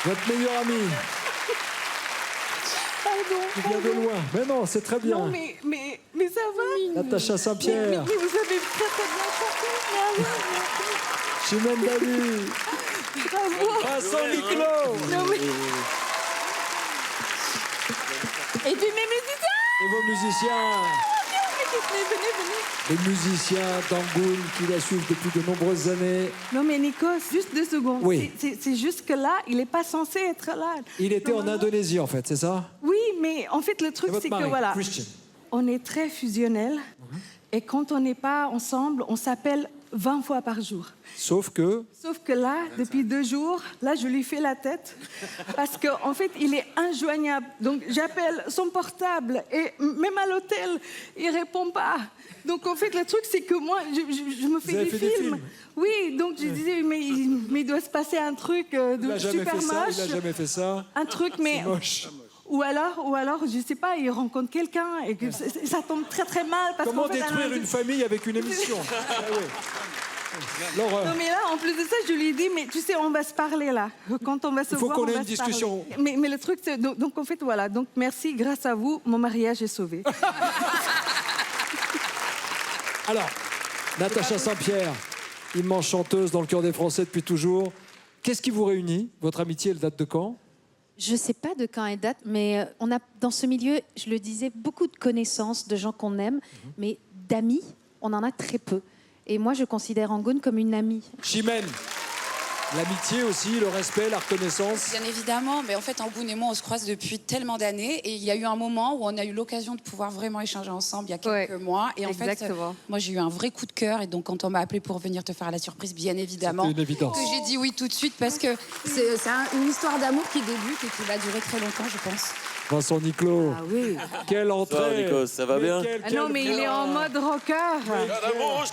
votre meilleur ami. Pardon. Il vient de loin. Mais non, c'est très bien. Non, mais ça va. Natacha Saint-Pierre. Mais vous avez très bien chanté. Chimène Bali. Bravo. Vincent Niclot. Non, mais... Et puis mes musiciens. Et vos musiciens. Venez. Les musiciens d'Angoon qui la suivent depuis de nombreuses années. Non mais Nikos, juste 2 secondes. Oui. C'est juste que là, il n'est pas censé être là. Il était en Indonésie en fait, c'est ça? Oui, mais en fait le truc c'est que voilà, Christian. on est très fusionnels et quand on n'est pas ensemble, on s'appelle 20 fois par jour. Sauf que là, depuis 2 jours, là, je lui fais la tête parce qu'en fait, il est injoignable. Donc, j'appelle son portable et même à l'hôtel, il répond pas. Donc, en fait, le truc, c'est que moi, je me fais des films. Oui, donc je disais, mais il doit se passer un truc de super moche. Il n'a jamais fait ça. Un truc, mais... moche. Ou alors, je sais pas, il rencontre quelqu'un et que ça tombe très très mal. Parce Comment qu'en fait, détruire une famille avec une émission? L'horreur. Non mais là, en plus de ça, je lui ai dit, mais tu sais, on va se parler là. Quand on va se Il faut voir, qu'on on ait va une se discussion. parler. Mais le truc, c'est... Donc en fait, voilà. Donc merci, grâce à vous, mon mariage est sauvé. Alors, Natacha Saint-Pierre, immense chanteuse dans le cœur des Français depuis toujours. Qu'est-ce qui vous réunit? Votre amitié, elle date de quand? Je ne sais pas de quand elle date, mais on a dans ce milieu, je le disais, beaucoup de connaissances, de gens qu'on aime, mais d'amis, on en a très peu. Et moi, je considère Angoon comme une amie. Chimène. L'amitié aussi, le respect, la reconnaissance. Bien évidemment, mais en fait, Angoun et moi, on se croise depuis tellement d'années. Et il y a eu un moment où on a eu l'occasion de pouvoir vraiment échanger ensemble il y a quelques mois. Et en fait, moi, j'ai eu un vrai coup de cœur. Et donc, quand on m'a appelé pour venir te faire la surprise, bien évidemment, C'était une évidence. que j'ai dit oui tout de suite parce que c'est une histoire d'amour qui débute et qui va durer très longtemps, je pense. Vincent Niclot. Ah oui. Quelle entrée. Ça va, Nico, ça va bien? Ah non, mais il est en mode rocker. Caramouche.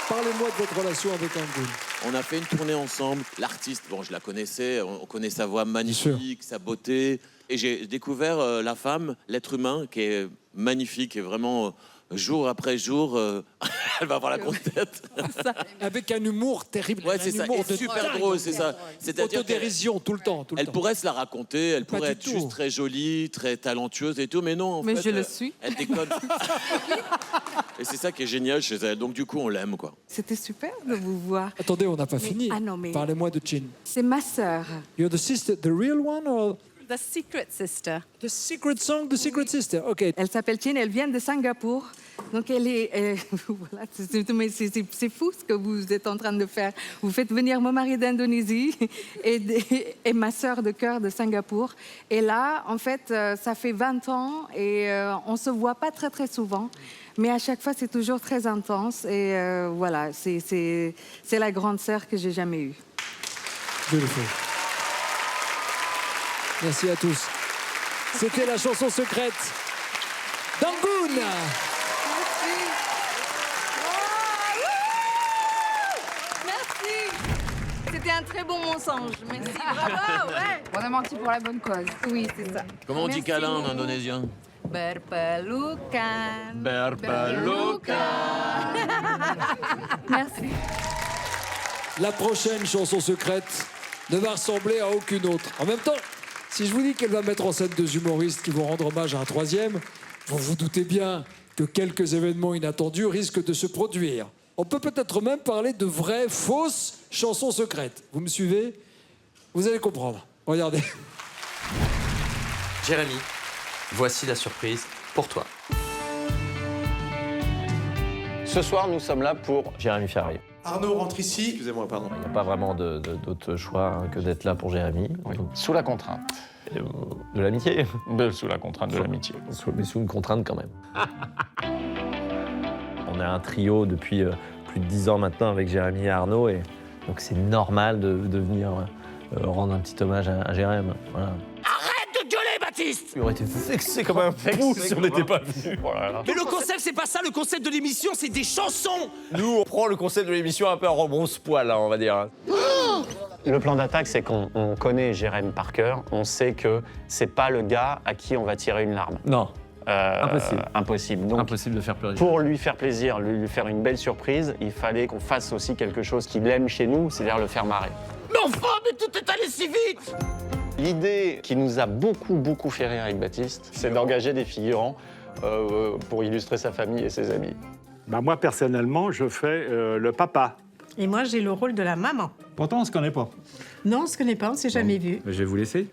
Parlez-moi de votre relation avec Angoun. On a fait une tournée ensemble. L'artiste, bon, je la connaissais, on connaît sa voix magnifique, sa beauté. Et j'ai découvert la femme, l'être humain, qui est magnifique et vraiment, jour après jour, elle va avoir la grosse tête. Avec un humour terrible. Ouais, c'est ça. Et super drôle, c'est ça. C'est-à-dire autodérision tout le temps. Elle pourrait se la raconter, elle pourrait être juste très jolie, très talentueuse et tout, mais non, en Mais fait, je le suis. Elle déconne. Et c'est ça qui est génial chez elle. Donc du coup, on l'aime, quoi. C'était super de vous voir. Attendez, on n'a pas fini. Ah non, mais... Parlez-moi de Chin. C'est ma sœur. You're the sister, the real one or The Secret Sister. the secret song, the secret sister? Ok. Elle s'appelle Chin, elle vient de Singapour. Donc elle est... voilà, c'est fou ce que vous êtes en train de faire. Vous faites venir mon mari d'Indonésie et ma sœur de cœur de Singapour. Et là, en fait, ça fait 20 ans et on ne se voit pas très très souvent. Mais à chaque fois, c'est toujours très intense. Et voilà, c'est la grande sœur que j'ai jamais eue. Beautiful. Merci à tous. C'était la chanson secrète d'Angoun. Merci. C'était un très bon mensonge. Merci, bravo, ouais. On a menti pour la bonne cause. Oui, c'est ça. Comment on dit Merci. câlin en indonésien? Berpelukan. Berpelukan. Merci. La prochaine chanson secrète ne va ressembler à aucune autre. En même temps, si je vous dis qu'elle va mettre en scène deux humoristes qui vont rendre hommage à un troisième, vous vous doutez bien que quelques événements inattendus risquent de se produire. On peut peut-être même parler de vraies, fausses chansons secrètes. Vous me suivez? Vous allez comprendre. Regardez. Jérémy, voici la surprise pour toi. Ce soir, nous sommes là pour Jérémy Ferrari. Arnaud rentre ici. Excusez-moi, pardon. Il n'y a pas vraiment d'autre choix que d'être là pour Jérémy. Oui. Sous la contrainte. De l'amitié. Sous la contrainte de l'amitié. Mais sous une contrainte quand même. On est un trio depuis plus de 10 ans maintenant avec Jérémy et Arnaud. Et donc c'est normal de venir rendre un petit hommage à Jérémy. Voilà. Arrête de gueuler, Baptiste! Il aurait été vexé comme un fou si on n'était pas venu. Voilà. Mais le concept, c'est pas ça. Le concept de l'émission, c'est des chansons. Nous, on prend le concept de l'émission un peu à rebrousse-poil, on va dire. Le plan d'attaque, c'est qu'on connaît Jérémy par cœur. On sait que c'est pas le gars à qui on va tirer une larme. Non. Impossible. Impossible. Donc, impossible de faire pleurer. Pour lui faire plaisir, lui faire une belle surprise, il fallait qu'on fasse aussi quelque chose qu'il aime chez nous, c'est-à-dire le faire marrer. Mais enfin, mais tout est allé si vite! L'idée qui nous a beaucoup fait rire avec Baptiste, c'est d'engager des figurants pour illustrer sa famille et ses amis. Bah moi, personnellement, je fais le papa. Et moi, j'ai le rôle de la maman. Pourtant, on ne se connaît pas. Non, on se connaît pas, on s'est jamais vu. Je vais vous laisser.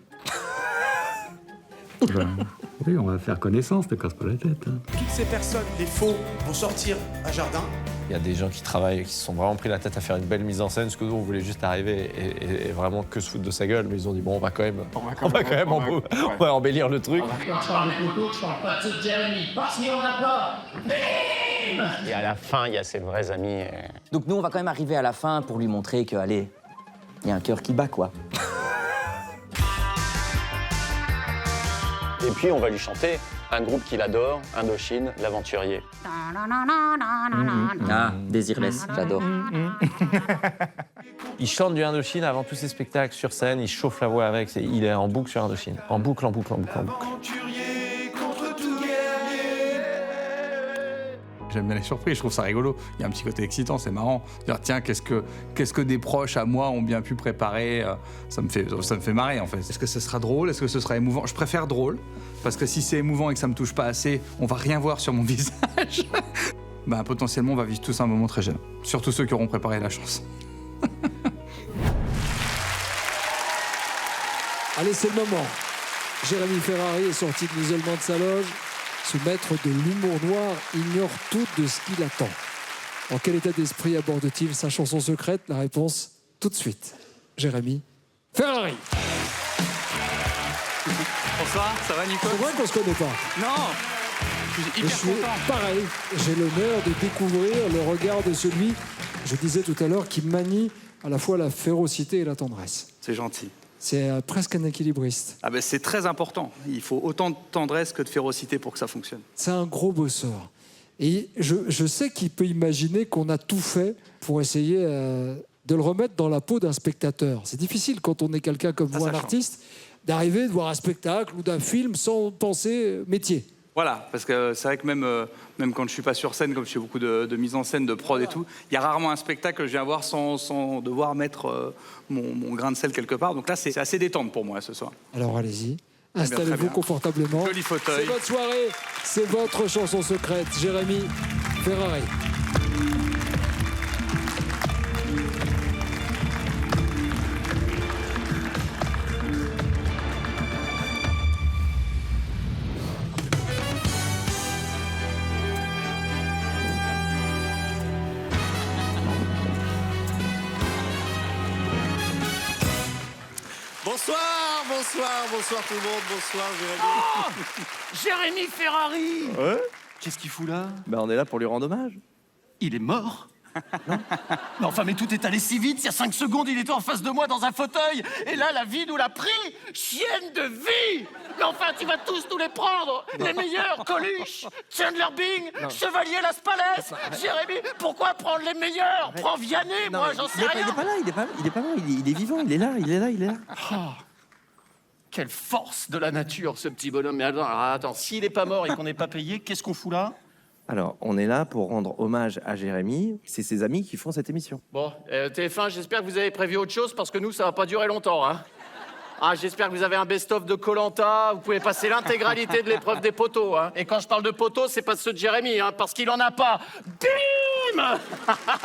Oui, on va faire connaissance, ne casse pas la tête. Toutes ces personnes, les faux, vont sortir à Jardin. Il y a des gens qui travaillent, qui se sont vraiment pris la tête à faire une belle mise en scène, parce que nous, on voulait juste arriver et vraiment que se foutre de sa gueule, mais ils ont dit, bon, on va quand même embellir le truc. Et à la fin, il y a ses vrais amis. Donc nous, on va quand même arriver à la fin pour lui montrer que, allez, il y a un cœur qui bat, quoi. Et puis, on va lui chanter un groupe qu'il adore, Indochine, l'aventurier. Ah, Désirless, j'adore. Il chante du Indochine avant tous ses spectacles sur scène, il chauffe la voix avec, il est en boucle sur Indochine. En boucle. J'aime bien les surprises, je trouve ça rigolo. Il y a un petit côté excitant, c'est marrant. Dire, tiens, qu'est-ce que des proches à moi ont bien pu préparer, ça me fait marrer en fait. Est-ce que ce sera drôle? Est-ce que ce sera émouvant? Je préfère drôle, parce que si c'est émouvant et que ça me touche pas assez, on va rien voir sur mon visage. Ben, potentiellement, on va vivre tous un moment très gênant. Surtout ceux qui auront préparé la chanson. Allez, c'est le moment. Jérémy Ferrari est sorti de l'isolement de sa loge. Ce maître de l'humour noir ignore tout de ce qu'il attend. En quel état d'esprit aborde-t-il sa chanson secrète? La réponse tout de suite. Jérémy Ferrari. Bonsoir, ça va Nico? C'est vrai qu'on se connaît pas. Non, je suis hyper content. Pareil, j'ai l'honneur de découvrir le regard de celui, je disais tout à l'heure, qui manie à la fois la férocité et la tendresse. C'est gentil. C'est presque un équilibriste. Ah ben c'est très important. Il faut autant de tendresse que de férocité pour que ça fonctionne. C'est un gros bosseur. Et je sais qu'il peut imaginer qu'on a tout fait pour essayer de le remettre dans la peau d'un spectateur. C'est difficile quand on est quelqu'un comme vous, un artiste, d'arriver, de voir un spectacle ou d'un film sans penser métier. Voilà, parce que c'est vrai que même quand je suis pas sur scène, comme je fais beaucoup de mise en scène, de prod et tout, il y a rarement un spectacle que je viens voir sans devoir mettre mon grain de sel quelque part. Donc là, c'est assez détente pour moi ce soir. Alors allez-y, installez-vous confortablement. Joli fauteuil. C'est votre soirée, c'est votre chanson secrète, Jérémy Ferrari. Bonsoir tout le monde, bonsoir Jérémy. Jérémy Ferrari. Ouais. Qu'est-ce qu'il fout là? Ben, on est là pour lui rendre hommage. Il est mort? Mais enfin, mais tout est allé si vite, il y a 5 secondes, il était en face de moi dans un fauteuil, et là, la vie nous l'a pris. Chienne de vie. Mais enfin, tu vas tous nous les prendre. Les meilleurs, Coluche, Chandler Bing, Chevalier Las Palais. Jérémy, pourquoi prendre les meilleurs? Prends Vianney, moi, j'en sais rien. Il est pas là, il est vivant, il est là. Oh, quelle force de la nature, ce petit bonhomme. Mais attends, s'il n'est pas mort et qu'on n'est pas payé, qu'est-ce qu'on fout là? Alors, on est là pour rendre hommage à Jérémy. C'est ses amis qui font cette émission. Bon, TF1, j'espère que vous avez prévu autre chose, parce que nous, ça va pas durer longtemps, hein. Ah, j'espère que vous avez un best-of de Koh-Lanta. Vous pouvez passer l'intégralité de l'épreuve des poteaux, hein. Et quand je parle de poteaux, c'est pas ceux de Jérémy, hein, parce qu'il en a pas. Bim.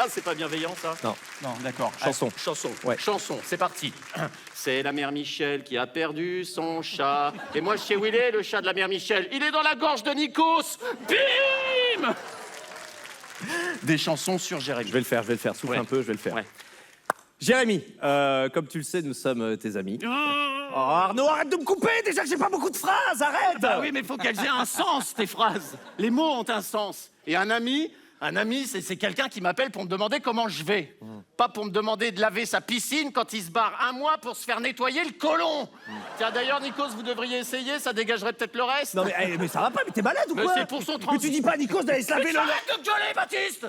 C'est pas bienveillant, ça? Non. Non, d'accord. Chanson. Chanson. Ouais. Chanson, c'est parti. C'est la mère Michel qui a perdu son chat. Et moi, je sais où il est, le chat de la mère Michel. Il est dans la gorge de Nikos. Bim. Des chansons sur Jérémy. Je vais le faire. Souffle Ouais. un peu, je vais le faire. Ouais. Jérémy, comme tu le sais, nous sommes tes amis. Oh, Arnaud, arrête de me couper. Déjà que j'ai pas beaucoup de phrases, arrête. Bah oui, mais il faut qu'elles aient un sens, tes phrases. Les mots ont un sens. Et un ami, c'est quelqu'un qui m'appelle pour me demander comment je vais. Pas pour me demander de laver sa piscine quand il se barre un mois pour se faire nettoyer le côlon. Tiens, d'ailleurs, Nikos, vous devriez essayer, ça dégagerait peut-être le reste. Non mais ça va pas, mais t'es malade ou Mais quoi? c'est pour son Mais transit. tu dis pas à Nikos d'aller se laver le... Arrête de gueuler, Baptiste.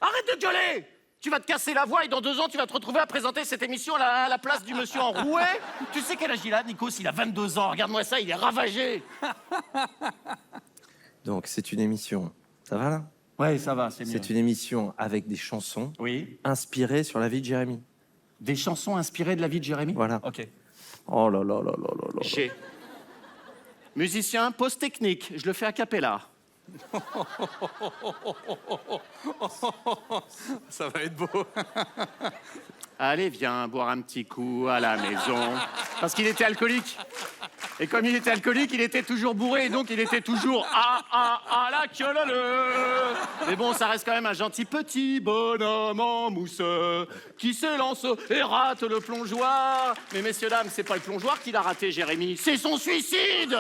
Arrête de gueuler. Tu vas te casser la voix et dans 2 ans, tu vas te retrouver à présenter cette émission à la place du monsieur en rouet. Tu sais quel âge il a, Nikos? Il a 22 ans. Regarde-moi ça, il est ravagé. Donc c'est une émission, ça va là? Ouais, ça va, c'est mieux. C'est une émission avec des chansons inspirées sur la vie de Jérémy. Des chansons inspirées de la vie de Jérémy? Voilà. Ok. Oh là là là là là là. J'ai. Musicien, pause technique. Je le fais a cappella. Ça va être beau. Allez, viens boire un petit coup à la maison. Parce qu'il était alcoolique. Et comme il était alcoolique, il était toujours bourré. Et donc, il était toujours à la queue. Mais bon, ça reste quand même un gentil petit bonhomme en mousse qui s'élance et rate le plongeoir. Mais messieurs, dames, c'est pas le plongeoir qu'il a raté, Jérémy. C'est son suicide.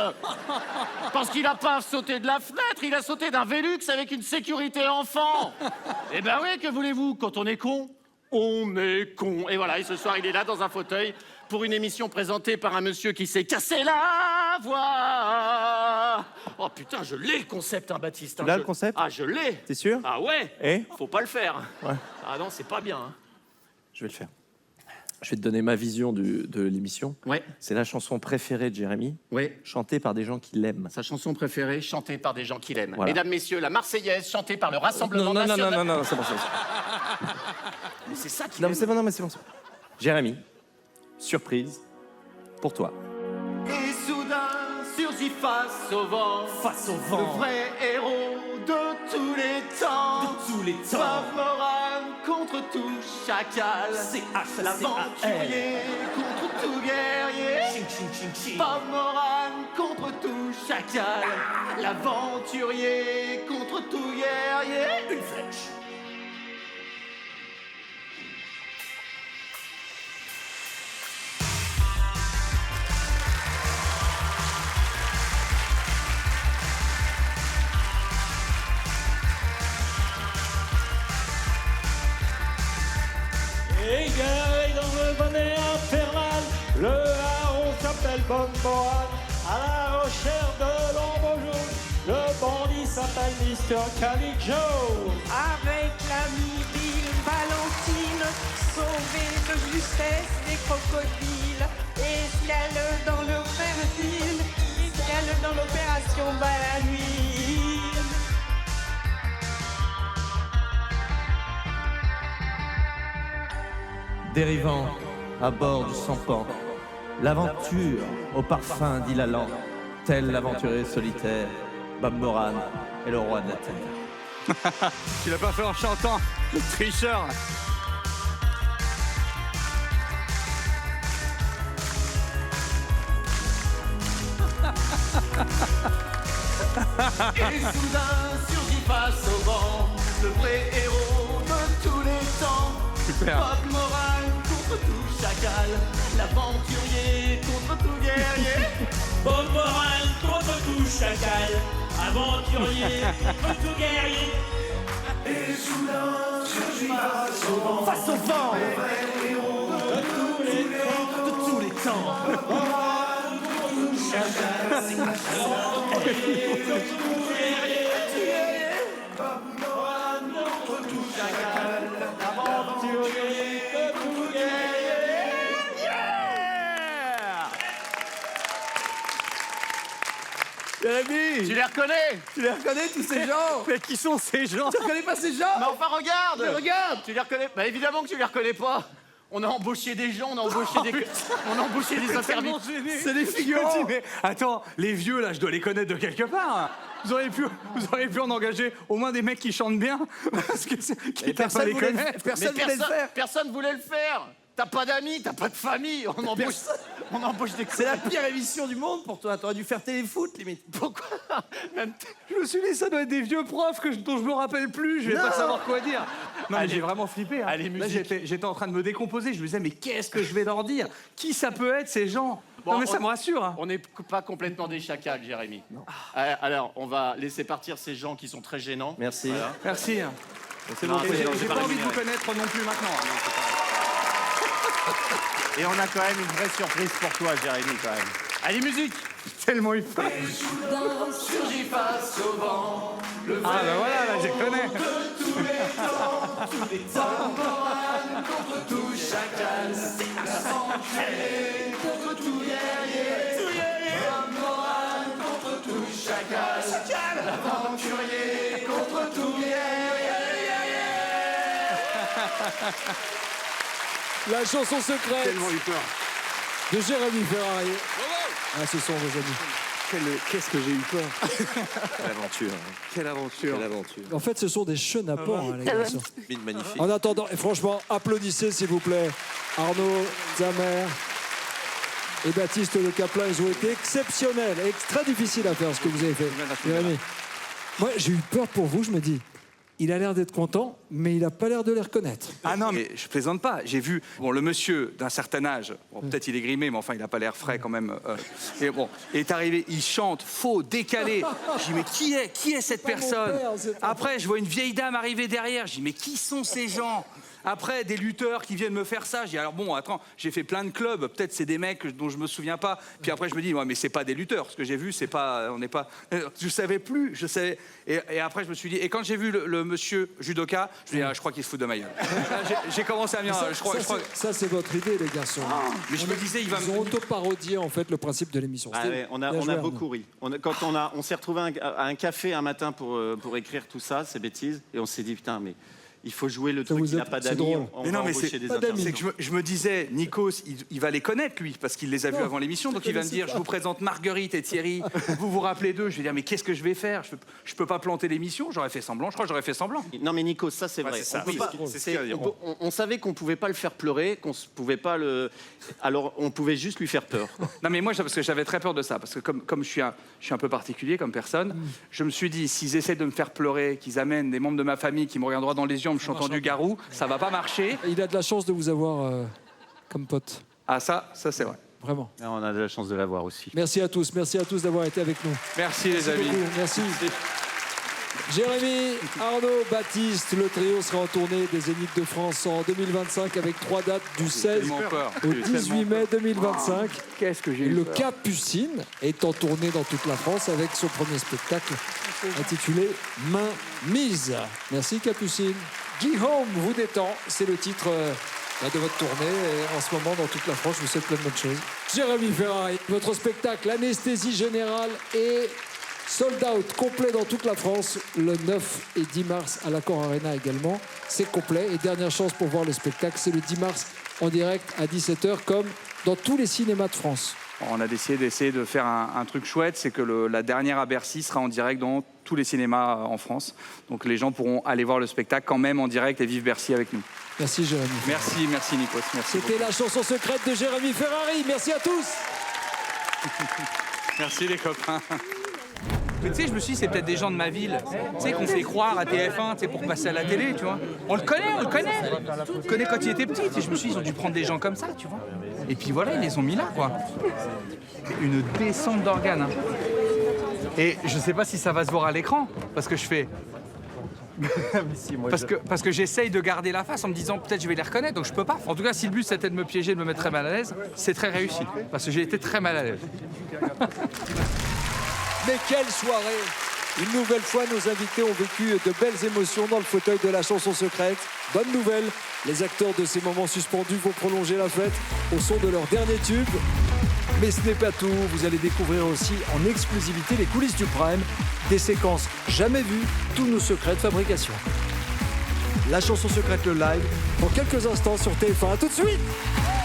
Parce qu'il a pas sauté de la fenêtre, il a sauté d'un Velux avec une sécurité enfant. Eh ben oui, que voulez-vous? Quand on est con, on est con. Et voilà, et ce soir, il est là dans un fauteuil pour une émission présentée par un monsieur qui s'est cassé la voix. Oh putain, je l'ai le concept, hein, Baptiste. Hein, Là, le concept? Ah, je l'ai. T'es sûr? Ah ouais. Et? Faut pas le faire. Ouais. Ah non, c'est pas bien. Hein. Je vais le faire. Je vais te donner ma vision de l'émission. Ouais. C'est la chanson préférée de Jérémy, chantée par des gens qui l'aiment. Sa chanson préférée, chantée par des gens qui l'aiment. Voilà. Mesdames, messieurs, la Marseillaise, chantée par le Rassemblement National. Non, c'est bon, c'est bon. Mais c'est ça qui Non, mais c'est bon, non, mais c'est bon. Jérémy, surprise pour toi. Et soudain surgit face au vent, le vrai héros de tous les temps, Bob Moran contre tout chacal, l'aventurier contre tout guerrier, Bob Moran contre tout chacal, l'aventurier contre tout guerrier, une flèche, Le haron s'appelle Bob Moran, à la recherche de l'ombre jaune. Le bandit s'appelle Mr. Calico. Avec l'ami Bill Valentine, sauvé de justesse des crocodiles. Et ciel dans le fertile, et ciel dans l'opération Balanuit. Dérivant à bord du sampan, l'aventure au parfum d'Ilalan, tel l'aventurier solitaire, Bob Moran est le roi de la terre. Tu l'as pas fait en chantant, le tricheur. Et soudain surgit face au vent le vrai héros de tous les temps. Super. Bob Moran contre tout chacal, l'aventurier contre tout guerrier. Bob Moran contre tout chacal, aventurier contre tout guerrier. Et soudain surgit face au vent le vrai héros de tous les temps. De tous les temps. Bob Moran contre tout chacal, aventurier contre tout guerrier. Bob Moran contre tout chacal, aventurier contre tout guerrier. Jérémy, Tu les reconnais? tu les reconnais tous ces gens? Mais qui sont ces gens? Tu reconnais pas ces gens? Mais enfin, regarde! Mais regarde! Tu les reconnais? Bah évidemment que tu les reconnais pas. On a embauché des gens, on a embauché on a embauché des interviews. C'est des figurants. Mais attends, les vieux là, je dois les connaître de quelque part. Vous auriez pu en engager au moins des mecs qui chantent bien, parce que personne les connaît. Personne voulait le faire. Personne voulait le faire. T'as pas d'amis, t'as pas de famille. On embauche des. C'est la pire émission du monde pour toi. T'aurais dû faire téléfoot, limite. Pourquoi? Même Je me suis dit, ça doit être des vieux profs dont je me rappelle plus. Je vais pas savoir quoi dire. Non, mais j'ai vraiment flippé. Hein. Allez, Là, musique. j'étais en train de me décomposer. Je me disais, mais qu'est-ce que je vais leur dire? Qui ça peut être, ces gens? Bon, non, mais ça me rassure. Hein. On n'est pas complètement des chacals, Jérémy. Alors, on va laisser partir ces gens qui sont très gênants. Merci. Voilà. Merci. C'est bon, J'ai pas envie de vous connaître non plus maintenant. Et on a quand même une vraie surprise pour toi, Jérémy, quand même. Allez, musique! Tellement eu peur. Soudain surgit face au vent le Ah, bah voilà, là, je connais. de tous les temps. Tous les temps. Bob Moran contre tout chacal, l'aventurier contre tout guerrier. Bob Moran contre tout chacal, l'aventurier contre tout guerrier. La chanson secrète Tellement eu peur. de Jérémy Ferrari. Ah, ce sont vos amis. Qu'est-ce que j'ai eu peur. Quelle aventure. Quelle aventure. Quelle aventure. En fait, ce sont des chenapans, les garçons. Magnifique. En attendant, et franchement, applaudissez s'il vous plaît Arnaud, Zamer et Baptiste Le Caplin. Ils ont été exceptionnels et très difficile à faire ce que vous avez fait, Jérémy. Moi, j'ai eu peur pour vous. Je me dis, il a l'air d'être content, mais il n'a pas l'air de les reconnaître. Ah non, mais je plaisante pas. J'ai vu le monsieur d'un certain âge, peut-être il est grimé, mais enfin il n'a pas l'air frais quand même. Et bon, il est arrivé, il chante faux, décalé. Je dis mais qui est cette personne? Après, je vois une vieille dame arriver derrière. Je dis mais qui sont ces gens? Après, des lutteurs qui viennent me faire ça. Je dis alors bon, attends, j'ai fait plein de clubs. Peut-être c'est des mecs dont je me souviens pas. Puis après, je me dis ouais, mais c'est pas des lutteurs. Ce que j'ai vu, c'est pas, on n'est pas. Je savais plus. Je savais. Et après, je me suis dit. Et quand j'ai vu le monsieur judoka, je me dis je crois qu'il se fout de ma gueule. J'ai commencé à me dire. Ça, c'est votre idée, les garçons. Mais je me disais, ils ont auto-parodié en fait le principe de l'émission. Ah ouais, on a beaucoup ri. On s'est retrouvé à un café un matin pour écrire tout ça, ces bêtises, et on s'est dit putain, mais il faut jouer le truc, il n'a pas d'amis, on mais va non, mais embaucher des c'est interprètes. que je me disais, Nikos, il va les connaître, lui, parce qu'il les a vus avant l'émission, donc il va me dire, je vous présente Marguerite et Thierry, vous vous rappelez d'eux? Je vais dire, mais qu'est-ce que je vais faire? Je peux pas planter l'émission, j'aurais fait semblant, je crois que j'aurais fait semblant. Non mais Nikos, ça c'est vrai. C'est ça, On savait qu'on pouvait pas le faire pleurer, qu'on pouvait pas le... Alors on pouvait juste lui faire peur. Non mais moi, parce que j'avais très peur de ça, parce que comme je suis un peu particulier comme personne, je me suis dit, s'ils essaient de me faire pleurer, qu'ils amènent des membres de ma famille qui me regardent droit dans les yeux en me chantant du Garou, ça va pas marcher. Il a de la chance de vous avoir comme pote. Ah ça c'est vrai. Vraiment. On a de la chance de l'avoir aussi. Merci à tous d'avoir été avec nous. Merci les amis. Beaucoup. Merci. Jérémy, Arnaud, Baptiste, le trio sera en tournée des Zéniths de France en 2025 avec 3 dates du 16 au 18 mai 2025. Qu'est-ce que j'ai Et eu le peur. Capucine est en tournée dans toute la France avec son premier spectacle intitulé Main mise. Merci Capucine. Guillaume vous détend, c'est le titre de votre tournée et en ce moment dans toute la France. Je vous souhaite plein de bonnes choses. Jérémy Ferrari, votre spectacle Anesthésie Générale est sold out, complet dans toute la France, le 9 et 10 mars à l'Accor Arena également. C'est complet et dernière chance pour voir le spectacle, c'est le 10 mars en direct à 17h comme dans tous les cinémas de France. On a décidé de faire un truc chouette, c'est que la dernière à Bercy sera en direct dans tous les cinémas en France. Donc les gens pourront aller voir le spectacle quand même en direct et vivre Bercy avec nous. Merci Jérémy. Merci Nikos. Merci C'était la chanson secrète de Jérémy Ferrari. Merci à tous. Merci les copains. Mais tu sais, je me suis dit, c'est peut-être des gens de ma ville, tu sais, qu'on fait croire à TF1, tu sais, pour passer à la télé, tu vois. On le connaît. On le connaît quand il était petit. Et je me suis dit, ils ont dû prendre des gens comme ça, tu vois. Et puis voilà, ils les ont mis là, quoi. Une descente d'organes. Hein. Et je sais pas si ça va se voir à l'écran, parce que je fais... parce que j'essaye de garder la face en me disant peut-être je vais les reconnaître, donc je peux pas. En tout cas, si le but c'était de me piéger, de me mettre très mal à l'aise, c'est très réussi, parce que j'ai été très mal à l'aise. Mais quelle soirée! Une nouvelle fois, nos invités ont vécu de belles émotions dans le fauteuil de la chanson secrète. Bonne nouvelle, les acteurs de ces moments suspendus vont prolonger la fête au son de leur dernier tube. Mais ce n'est pas tout, vous allez découvrir aussi en exclusivité les coulisses du Prime, des séquences jamais vues, tous nos secrets de fabrication. La chanson secrète, le live, dans quelques instants sur TF1. À tout de suite!